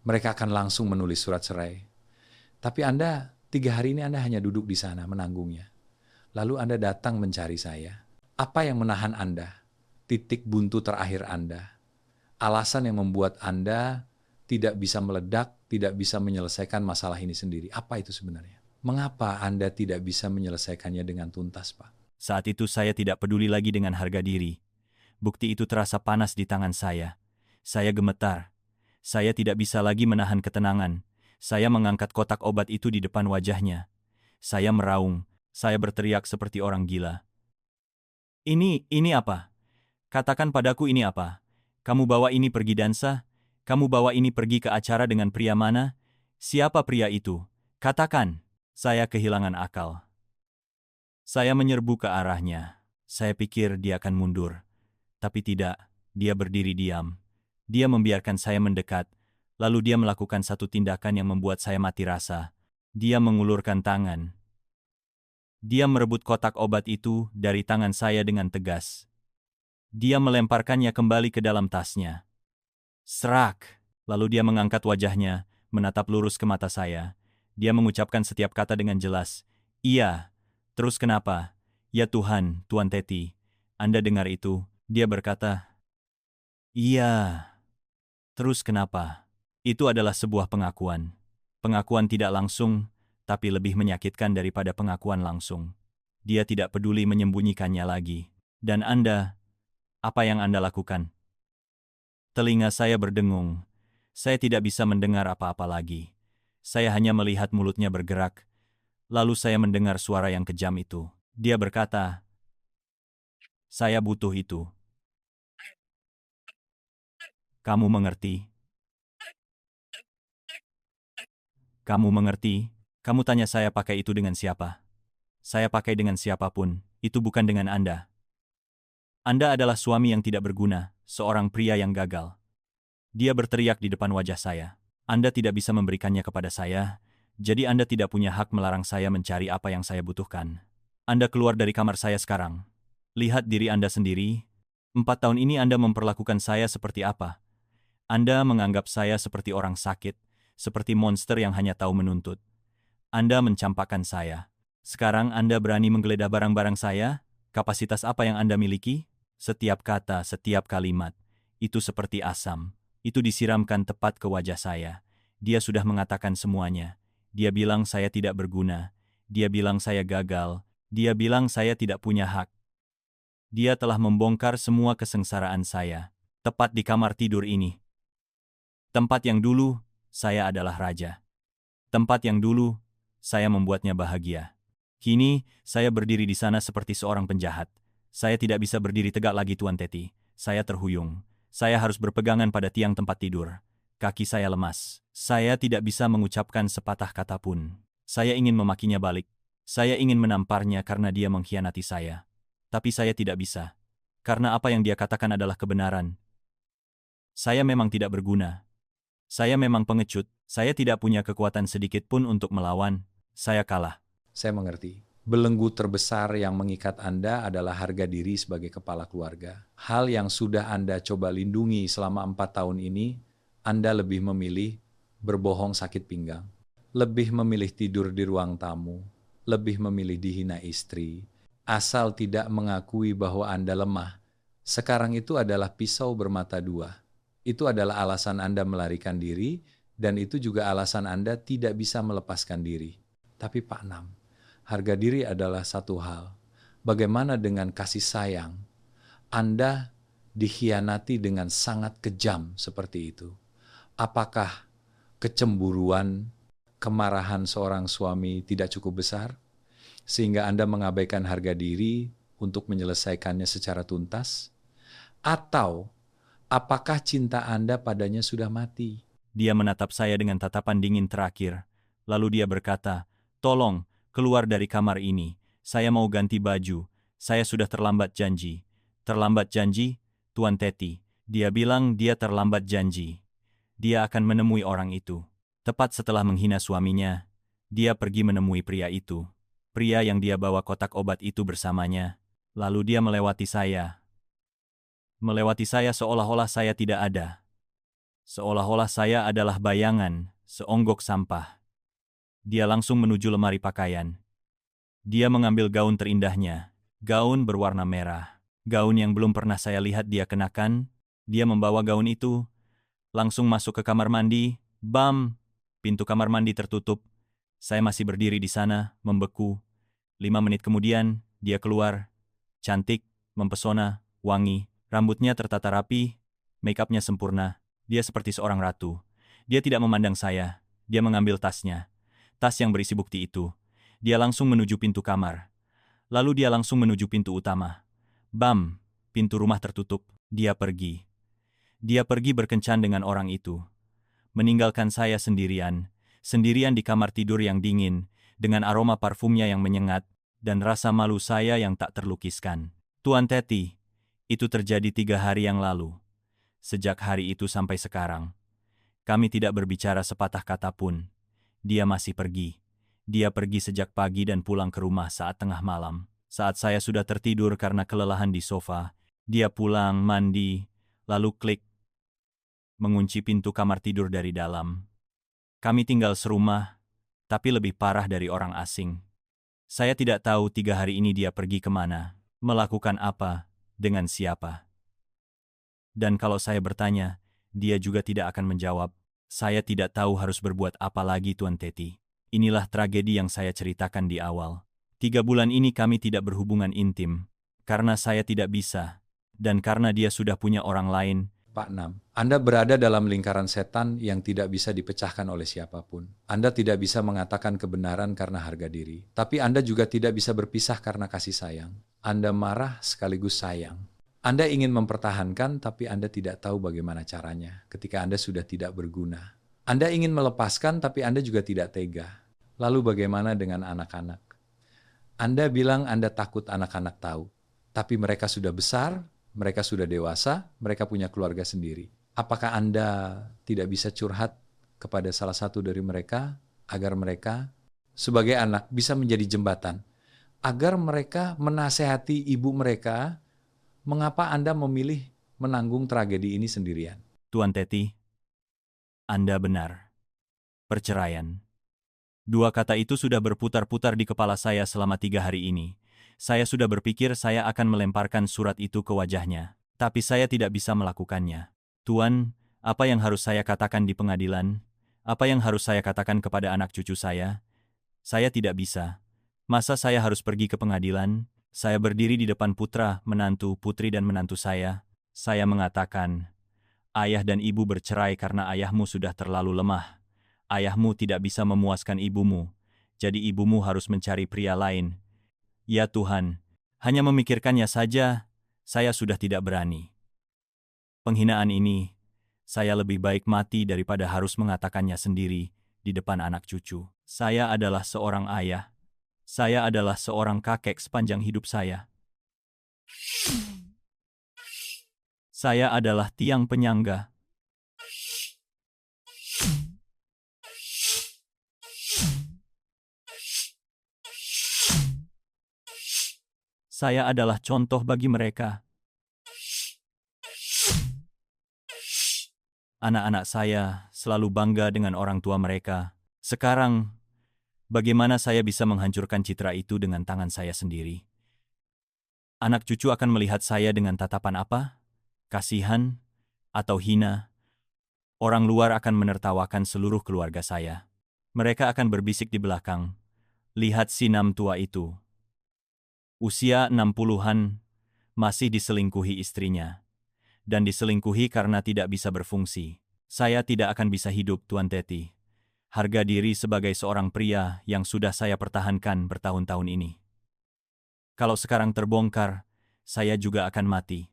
mereka akan langsung menulis surat cerai. Tapi Anda, 3 hari ini Anda hanya duduk di sana menanggungnya. Lalu Anda datang mencari saya. Apa yang menahan Anda? Titik buntu terakhir Anda. Alasan yang membuat Anda tidak bisa meledak, tidak bisa menyelesaikan masalah ini sendiri. Apa itu sebenarnya? Mengapa Anda tidak bisa menyelesaikannya dengan tuntas, Pak? Saat itu saya tidak peduli lagi dengan harga diri. Bukti itu terasa panas di tangan saya. Saya gemetar. Saya tidak bisa lagi menahan ketenangan. Saya mengangkat kotak obat itu di depan wajahnya. Saya meraung. Saya berteriak seperti orang gila. Ini apa? Katakan padaku ini apa? Kamu bawa ini pergi dansa? Kamu bawa ini pergi ke acara dengan pria mana? Siapa pria itu? Katakan. Saya kehilangan akal. Saya menyerbu ke arahnya. Saya pikir dia akan mundur. Tapi tidak, dia berdiri diam. Dia membiarkan saya mendekat, lalu dia melakukan satu tindakan yang membuat saya mati rasa. Dia mengulurkan tangan. Dia merebut kotak obat itu dari tangan saya dengan tegas. Dia melemparkannya kembali ke dalam tasnya. Serak! Lalu dia mengangkat wajahnya, menatap lurus ke mata saya. Dia mengucapkan setiap kata dengan jelas. "Iya. Terus kenapa? Ya Tuhan, Tuan Teti. Anda dengar itu?" Dia berkata, "Iya. Terus kenapa?" Itu adalah sebuah pengakuan. Pengakuan tidak langsung, tapi lebih menyakitkan daripada pengakuan langsung. Dia tidak peduli menyembunyikannya lagi. Dan Anda, apa yang Anda lakukan? Telinga saya berdengung. Saya tidak bisa mendengar apa-apa lagi. Saya hanya melihat mulutnya bergerak. Lalu saya mendengar suara yang kejam itu. Dia berkata, "Saya butuh itu. Kamu mengerti? Kamu mengerti? Kamu tanya saya pakai itu dengan siapa? Saya pakai dengan siapapun. Itu bukan dengan Anda. Anda adalah suami yang tidak berguna, seorang pria yang gagal." Dia berteriak di depan wajah saya. "Anda tidak bisa memberikannya kepada saya, jadi Anda tidak punya hak melarang saya mencari apa yang saya butuhkan. Anda keluar dari kamar saya sekarang. Lihat diri Anda sendiri. 4 tahun ini Anda memperlakukan saya seperti apa? Anda menganggap saya seperti orang sakit, seperti monster yang hanya tahu menuntut. Anda mencampakkan saya. Sekarang Anda berani menggeledah barang-barang saya? Kapasitas apa yang Anda miliki?" Setiap kata, setiap kalimat, itu seperti asam. Itu disiramkan tepat ke wajah saya. Dia sudah mengatakan semuanya. Dia bilang saya tidak berguna. Dia bilang saya gagal. Dia bilang saya tidak punya hak. Dia telah membongkar semua kesengsaraan saya. Tepat di kamar tidur ini. Tempat yang dulu, saya adalah raja. Tempat yang dulu, saya membuatnya bahagia. Kini, saya berdiri di sana seperti seorang penjahat. Saya tidak bisa berdiri tegak lagi, Tuan Teti. Saya terhuyung. Saya harus berpegangan pada tiang tempat tidur. Kaki saya lemas. Saya tidak bisa mengucapkan sepatah kata pun. Saya ingin memakinya balik. Saya ingin menamparnya karena dia mengkhianati saya. Tapi saya tidak bisa. Karena apa yang dia katakan adalah kebenaran. Saya memang tidak berguna. Saya memang pengecut. Saya tidak punya kekuatan sedikit pun untuk melawan. Saya kalah. Saya mengerti. Belenggu terbesar yang mengikat Anda adalah harga diri sebagai kepala keluarga. Hal yang sudah Anda coba lindungi selama 4 tahun ini, Anda lebih memilih berbohong sakit pinggang. Lebih memilih tidur di ruang tamu. Lebih memilih dihina istri. Asal tidak mengakui bahwa Anda lemah. Sekarang itu adalah pisau bermata dua. Itu adalah alasan Anda melarikan diri, dan itu juga alasan Anda tidak bisa melepaskan diri. Tapi Pak Nam, harga diri adalah satu hal. Bagaimana dengan kasih sayang? Anda dikhianati dengan sangat kejam seperti itu. Apakah kecemburuan, kemarahan seorang suami tidak cukup besar? Sehingga Anda mengabaikan harga diri untuk menyelesaikannya secara tuntas? Atau apakah cinta Anda padanya sudah mati? Dia menatap saya dengan tatapan dingin terakhir. Lalu dia berkata, "Tolong, keluar dari kamar ini. Saya mau ganti baju. Saya sudah terlambat janji." "Terlambat janji?" "Tuan Teti." Dia bilang dia terlambat janji. Dia akan menemui orang itu. Tepat setelah menghina suaminya, dia pergi menemui pria itu. Pria yang dia bawa kotak obat itu bersamanya. Lalu dia melewati saya. Melewati saya seolah-olah saya tidak ada. Seolah-olah saya adalah bayangan, seonggok sampah. Dia langsung menuju lemari pakaian. Dia mengambil gaun terindahnya, gaun berwarna merah. Gaun yang belum pernah saya lihat dia kenakan. Dia membawa gaun itu, langsung masuk ke kamar mandi. Bam! Pintu kamar mandi tertutup. Saya masih berdiri di sana, membeku. 5 menit kemudian, dia keluar. Cantik, mempesona, wangi. Rambutnya tertata rapi, make-upnya sempurna. Dia seperti seorang ratu. Dia tidak memandang saya. Dia mengambil tasnya. Tas yang berisi bukti itu. Dia langsung menuju pintu kamar. Lalu dia langsung menuju pintu utama. Bam! Pintu rumah tertutup. Dia pergi. Dia pergi berkencan dengan orang itu. Meninggalkan saya sendirian. Sendirian di kamar tidur yang dingin, dengan aroma parfumnya yang menyengat, dan rasa malu saya yang tak terlukiskan. Tuan Teti, itu terjadi 3 hari yang lalu. Sejak hari itu sampai sekarang, kami tidak berbicara sepatah kata pun. Dia masih pergi. Dia pergi sejak pagi dan pulang ke rumah saat tengah malam. Saat saya sudah tertidur karena kelelahan di sofa, dia pulang, mandi, lalu klik, mengunci pintu kamar tidur dari dalam. Kami tinggal serumah, tapi lebih parah dari orang asing. Saya tidak tahu 3 hari ini dia pergi kemana, melakukan apa, dengan siapa. Dan kalau saya bertanya, dia juga tidak akan menjawab. Saya tidak tahu harus berbuat apa lagi, Tuan Teti. Inilah tragedi yang saya ceritakan di awal. 3 bulan ini kami tidak berhubungan intim, karena saya tidak bisa, dan karena dia sudah punya orang lain, Pak 6. Anda berada dalam lingkaran setan yang tidak bisa dipecahkan oleh siapapun. Anda tidak bisa mengatakan kebenaran karena harga diri. Tapi Anda juga tidak bisa berpisah karena kasih sayang. Anda marah sekaligus sayang. Anda ingin mempertahankan, tapi Anda tidak tahu bagaimana caranya ketika Anda sudah tidak berguna. Anda ingin melepaskan, tapi Anda juga tidak tega. Lalu bagaimana dengan anak-anak? Anda bilang Anda takut anak-anak tahu, tapi mereka sudah besar, mereka sudah dewasa, mereka punya keluarga sendiri. Apakah Anda tidak bisa curhat kepada salah satu dari mereka agar mereka sebagai anak bisa menjadi jembatan? Agar mereka menasehati ibu mereka, mengapa Anda memilih menanggung tragedi ini sendirian? Tuan Teti, Anda benar. Perceraian. Dua kata itu sudah berputar-putar di kepala saya selama 3 hari ini. Saya sudah berpikir saya akan melemparkan surat itu ke wajahnya, tapi saya tidak bisa melakukannya. Tuan, apa yang harus saya katakan di pengadilan? Apa yang harus saya katakan kepada anak cucu saya? Saya tidak bisa. Masa saya harus pergi ke pengadilan? Saya berdiri di depan putra, menantu, putri dan menantu saya. Saya mengatakan, ayah dan ibu bercerai karena ayahmu sudah terlalu lemah. Ayahmu tidak bisa memuaskan ibumu, jadi ibumu harus mencari pria lain. Ya Tuhan, hanya memikirkannya saja, saya sudah tidak berani. Penghinaan ini, saya lebih baik mati daripada harus mengatakannya sendiri di depan anak cucu. Saya adalah seorang ayah. Saya adalah seorang kakek sepanjang hidup saya. Saya adalah tiang penyangga. Saya adalah contoh bagi mereka. Anak-anak saya selalu bangga dengan orang tua mereka. Sekarang, bagaimana saya bisa menghancurkan citra itu dengan tangan saya sendiri? Anak cucu akan melihat saya dengan tatapan apa? Kasihan? Atau hina? Orang luar akan menertawakan seluruh keluarga saya. Mereka akan berbisik di belakang. Lihat si Nam tua itu. Usia 60-an, masih diselingkuhi istrinya. Dan diselingkuhi karena tidak bisa berfungsi. Saya tidak akan bisa hidup, Tuan Teti. Harga diri sebagai seorang pria yang sudah saya pertahankan bertahun-tahun ini. Kalau sekarang terbongkar, saya juga akan mati.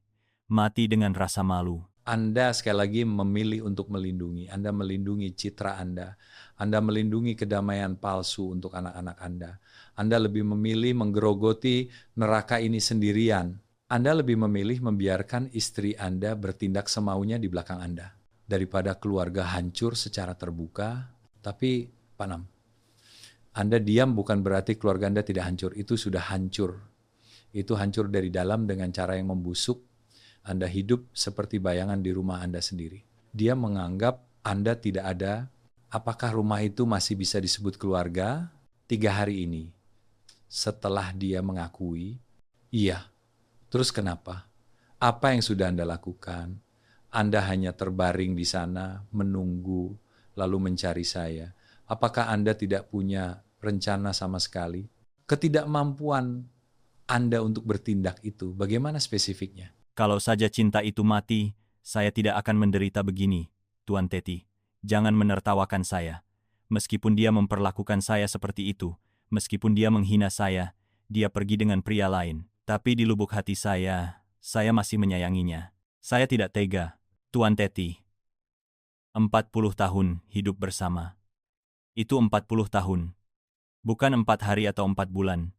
Mati dengan rasa malu. Anda sekali lagi memilih untuk melindungi. Anda melindungi citra Anda. Anda melindungi kedamaian palsu untuk anak-anak Anda. Anda lebih memilih menggerogoti neraka ini sendirian. Anda lebih memilih membiarkan istri Anda bertindak semaunya di belakang Anda. Daripada keluarga hancur secara terbuka. Tapi, Pak Nam, Anda diam bukan berarti keluarga Anda tidak hancur. Itu sudah hancur. Itu hancur dari dalam dengan cara yang membusuk. Anda hidup seperti bayangan di rumah Anda sendiri. Dia menganggap Anda tidak ada. Apakah rumah itu masih bisa disebut keluarga? 3 hari ini. Setelah dia mengakui, iya. Terus kenapa? Apa yang sudah Anda lakukan? Anda hanya terbaring di sana, menunggu, lalu mencari saya. Apakah Anda tidak punya rencana sama sekali? Ketidakmampuan Anda untuk bertindak itu, bagaimana spesifiknya? Kalau saja cinta itu mati, saya tidak akan menderita begini, Tuan Teti. Jangan menertawakan saya. Meskipun dia memperlakukan saya seperti itu, meskipun dia menghina saya, dia pergi dengan pria lain. Tapi di lubuk hati saya masih menyayanginya. Saya tidak tega, Tuan Teti. 40 tahun hidup bersama. Itu 40 tahun. Bukan 4 hari atau 4 bulan.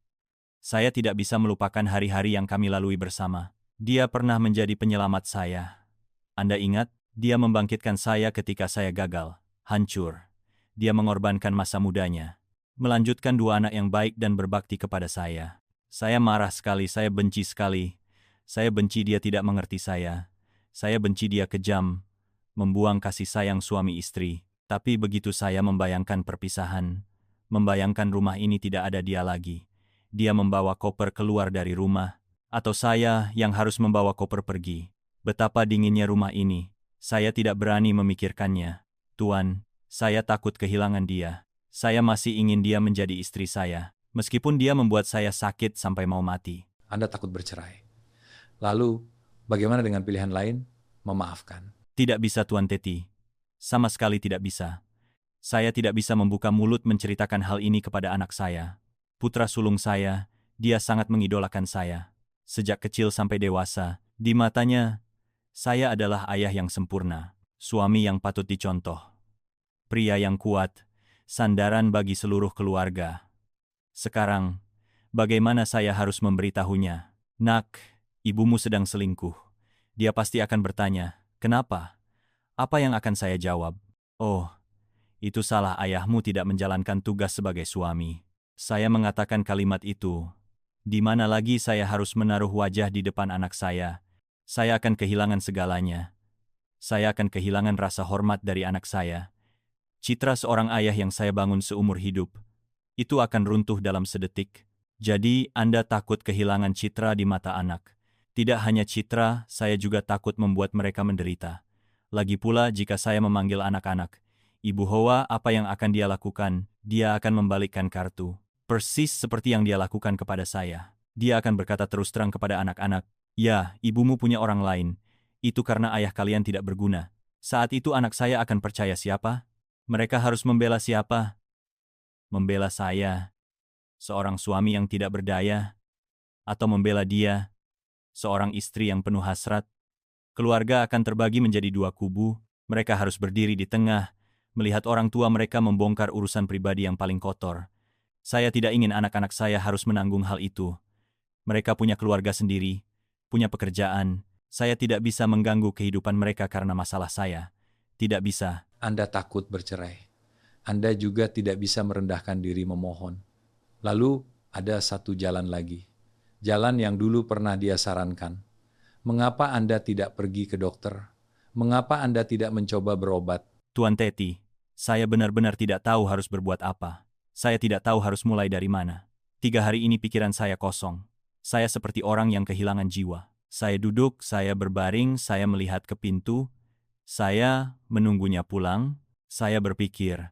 Saya tidak bisa melupakan hari-hari yang kami lalui bersama. Dia pernah menjadi penyelamat saya. Anda ingat, dia membangkitkan saya ketika saya gagal, hancur. Dia mengorbankan masa mudanya, melanjutkan 2 anak yang baik dan berbakti kepada saya. Saya marah sekali, saya benci sekali. Saya benci dia tidak mengerti saya. Saya benci dia kejam, membuang kasih sayang suami istri. Tapi begitu saya membayangkan perpisahan, membayangkan rumah ini tidak ada dia lagi. Dia membawa koper keluar dari rumah, atau saya yang harus membawa koper pergi. Betapa dinginnya rumah ini. Saya tidak berani memikirkannya. Tuan, saya takut kehilangan dia. Saya masih ingin dia menjadi istri saya, meskipun dia membuat saya sakit sampai mau mati. Anda takut bercerai. Lalu, bagaimana dengan pilihan lain? memaafkan. Tidak bisa Tuan Teti. Sama sekali tidak bisa. Saya tidak bisa membuka mulut menceritakan hal ini kepada anak saya. Putra sulung saya, dia sangat mengidolakan saya. Sejak kecil sampai dewasa, di matanya, saya adalah ayah yang sempurna, suami yang patut dicontoh, pria yang kuat, sandaran bagi seluruh keluarga. Sekarang, bagaimana saya harus memberitahunya? Nak, ibumu sedang selingkuh. Dia pasti akan bertanya, kenapa? Apa yang akan saya jawab? Oh, itu salah ayahmu tidak menjalankan tugas sebagai suami. Saya mengatakan kalimat itu. Di mana lagi saya harus menaruh wajah di depan anak saya? Saya akan kehilangan segalanya. Saya akan kehilangan rasa hormat dari anak saya. Citra seorang ayah yang saya bangun seumur hidup, itu akan runtuh dalam sedetik. Jadi, Anda takut kehilangan citra di mata anak. Tidak hanya citra, saya juga takut membuat mereka menderita. Lagi pula, jika saya memanggil anak-anak, Ibu Hoa, apa yang akan dia lakukan? Dia akan membalikkan kartu. Persis seperti yang dia lakukan kepada saya. Dia akan berkata terus terang kepada anak-anak, ya, ibumu punya orang lain. Itu karena ayah kalian tidak berguna. Saat itu anak saya akan percaya siapa? Mereka harus membela siapa? Membela saya, seorang suami yang tidak berdaya, atau membela dia, seorang istri yang penuh hasrat. Keluarga akan terbagi menjadi dua kubu, mereka harus berdiri di tengah, melihat orang tua mereka membongkar urusan pribadi yang paling kotor. Saya tidak ingin anak-anak saya harus menanggung hal itu. Mereka punya keluarga sendiri, punya pekerjaan. Saya tidak bisa mengganggu kehidupan mereka karena masalah saya. Tidak bisa. Anda takut bercerai. Anda juga tidak bisa merendahkan diri memohon. Lalu ada satu jalan lagi. Jalan yang dulu pernah dia sarankan. Mengapa Anda tidak pergi ke dokter? Mengapa Anda tidak mencoba berobat? Tuan Teti, saya benar-benar tidak tahu harus berbuat apa. Saya tidak tahu harus mulai dari mana. 3 hari ini pikiran saya kosong. Saya seperti orang yang kehilangan jiwa. Saya duduk, saya berbaring, saya melihat ke pintu. Saya menunggunya pulang. Saya berpikir,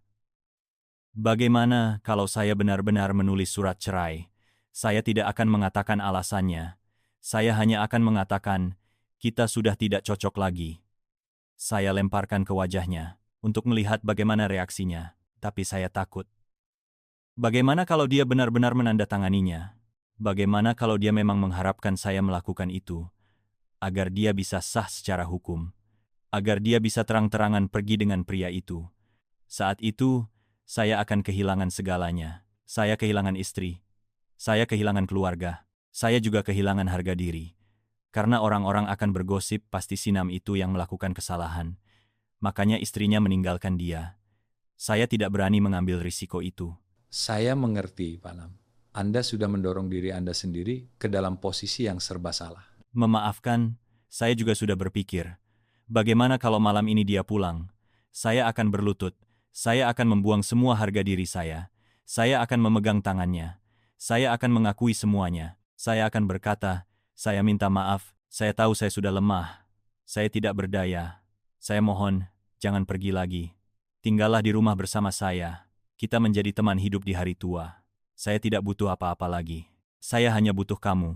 bagaimana kalau saya benar-benar menulis surat cerai? Saya tidak akan mengatakan alasannya. Saya hanya akan mengatakan, kita sudah tidak cocok lagi. Saya lemparkan ke wajahnya untuk melihat bagaimana reaksinya, tapi saya takut. Bagaimana kalau dia benar-benar menandatanganinya? Bagaimana kalau dia memang mengharapkan saya melakukan itu, agar dia bisa sah secara hukum, agar dia bisa terang-terangan pergi dengan pria itu? Saat itu, saya akan kehilangan segalanya. Saya kehilangan istri, saya kehilangan keluarga, saya juga kehilangan harga diri. Karena orang-orang akan bergosip pasti Sinam itu yang melakukan kesalahan. Makanya istrinya meninggalkan dia. Saya tidak berani mengambil risiko itu. Saya mengerti, Pak Lam. Anda sudah mendorong diri Anda sendiri ke dalam posisi yang serba salah. Memaafkan, saya juga sudah berpikir, bagaimana kalau malam ini dia pulang? Saya akan berlutut, saya akan membuang semua harga diri saya akan memegang tangannya, saya akan mengakui semuanya, saya akan berkata, saya minta maaf, saya tahu saya sudah lemah, saya tidak berdaya, saya mohon, jangan pergi lagi. Tinggallah di rumah bersama saya, kita menjadi teman hidup di hari tua. Saya tidak butuh apa-apa lagi. Saya hanya butuh kamu.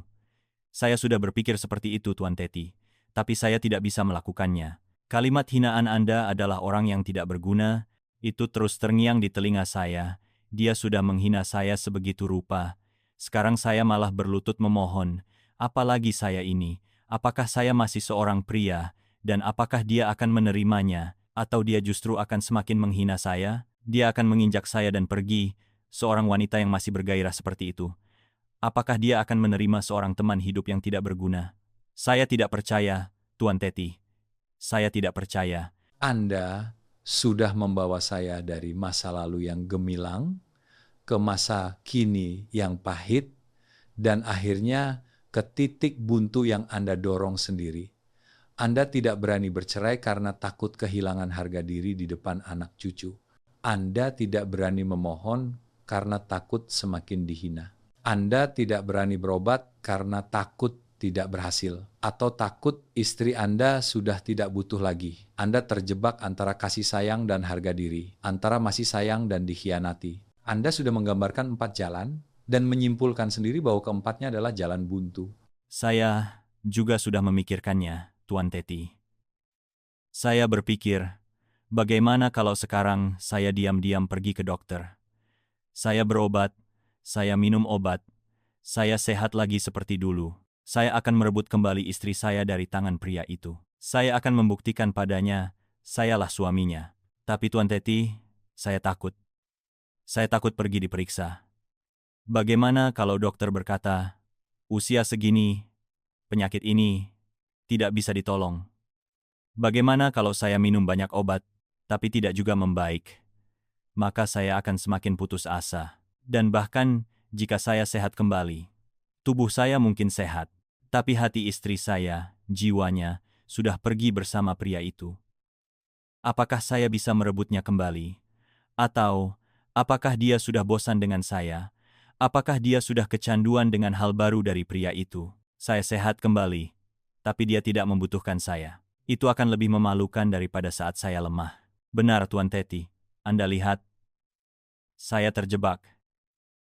Saya sudah berpikir seperti itu, Tuan Teti, tapi saya tidak bisa melakukannya. Kalimat hinaan Anda adalah orang yang tidak berguna, itu terus terngiang di telinga saya. Dia sudah menghina saya sebegitu rupa. Sekarang saya malah berlutut memohon, apalagi saya ini, apakah saya masih seorang pria, dan apakah dia akan menerimanya, atau dia justru akan semakin menghina saya? Dia akan menginjak saya dan pergi, seorang wanita yang masih bergairah seperti itu. Apakah dia akan menerima seorang teman hidup yang tidak berguna? Saya tidak percaya, Tuan Teti. Saya tidak percaya. Anda sudah membawa saya dari masa lalu yang gemilang ke masa kini yang pahit dan akhirnya ke titik buntu yang Anda dorong sendiri. Anda tidak berani bercerai karena takut kehilangan harga diri di depan anak cucu. Anda tidak berani memohon karena takut semakin dihina. Anda tidak berani berobat karena takut tidak berhasil, atau takut istri Anda sudah tidak butuh lagi. Anda terjebak antara kasih sayang dan harga diri, antara masih sayang dan dikhianati. Anda sudah menggambarkan 4 jalan dan menyimpulkan sendiri bahwa keempatnya adalah jalan buntu. Saya juga sudah memikirkannya, Tuan Teti. Saya berpikir, bagaimana kalau sekarang saya diam-diam pergi ke dokter? Saya berobat, saya minum obat, saya sehat lagi seperti dulu. Saya akan merebut kembali istri saya dari tangan pria itu. Saya akan membuktikan padanya, sayalah suaminya. Tapi Tuan Teti, saya takut. Saya takut pergi diperiksa. Bagaimana kalau dokter berkata, usia segini, penyakit ini tidak bisa ditolong? Bagaimana kalau saya minum banyak obat, tapi tidak juga membaik? Maka saya akan semakin putus asa. Dan bahkan, jika saya sehat kembali, tubuh saya mungkin sehat, tapi hati istri saya, jiwanya, sudah pergi bersama pria itu. Apakah saya bisa merebutnya kembali? Atau, apakah dia sudah bosan dengan saya? Apakah dia sudah kecanduan dengan hal baru dari pria itu? Saya sehat kembali, tapi dia tidak membutuhkan saya. Itu akan lebih memalukan daripada saat saya lemah. Benar, Tuan Teti. Anda lihat, saya terjebak.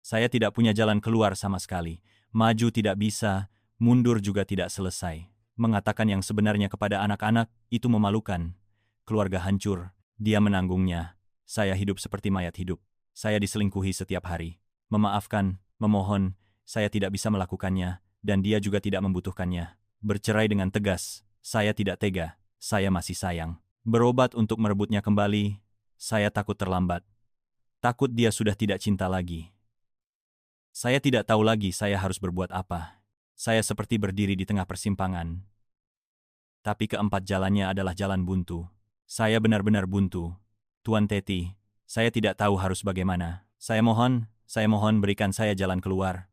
Saya tidak punya jalan keluar sama sekali. Maju tidak bisa, mundur juga tidak selesai. Mengatakan yang sebenarnya kepada anak-anak, itu memalukan. Keluarga hancur, dia menanggungnya. Saya hidup seperti mayat hidup. Saya diselingkuhi setiap hari. Memaafkan, memohon, saya tidak bisa melakukannya, dan dia juga tidak membutuhkannya. Bercerai dengan tegas, saya tidak tega, saya masih sayang. Berobat untuk merebutnya kembali, saya takut terlambat. Takut dia sudah tidak cinta lagi. Saya tidak tahu lagi saya harus berbuat apa. Saya seperti berdiri di tengah persimpangan. Tapi keempat jalannya adalah jalan buntu. Saya benar-benar buntu. Tuan Teti, saya tidak tahu harus bagaimana. Saya mohon berikan saya jalan keluar.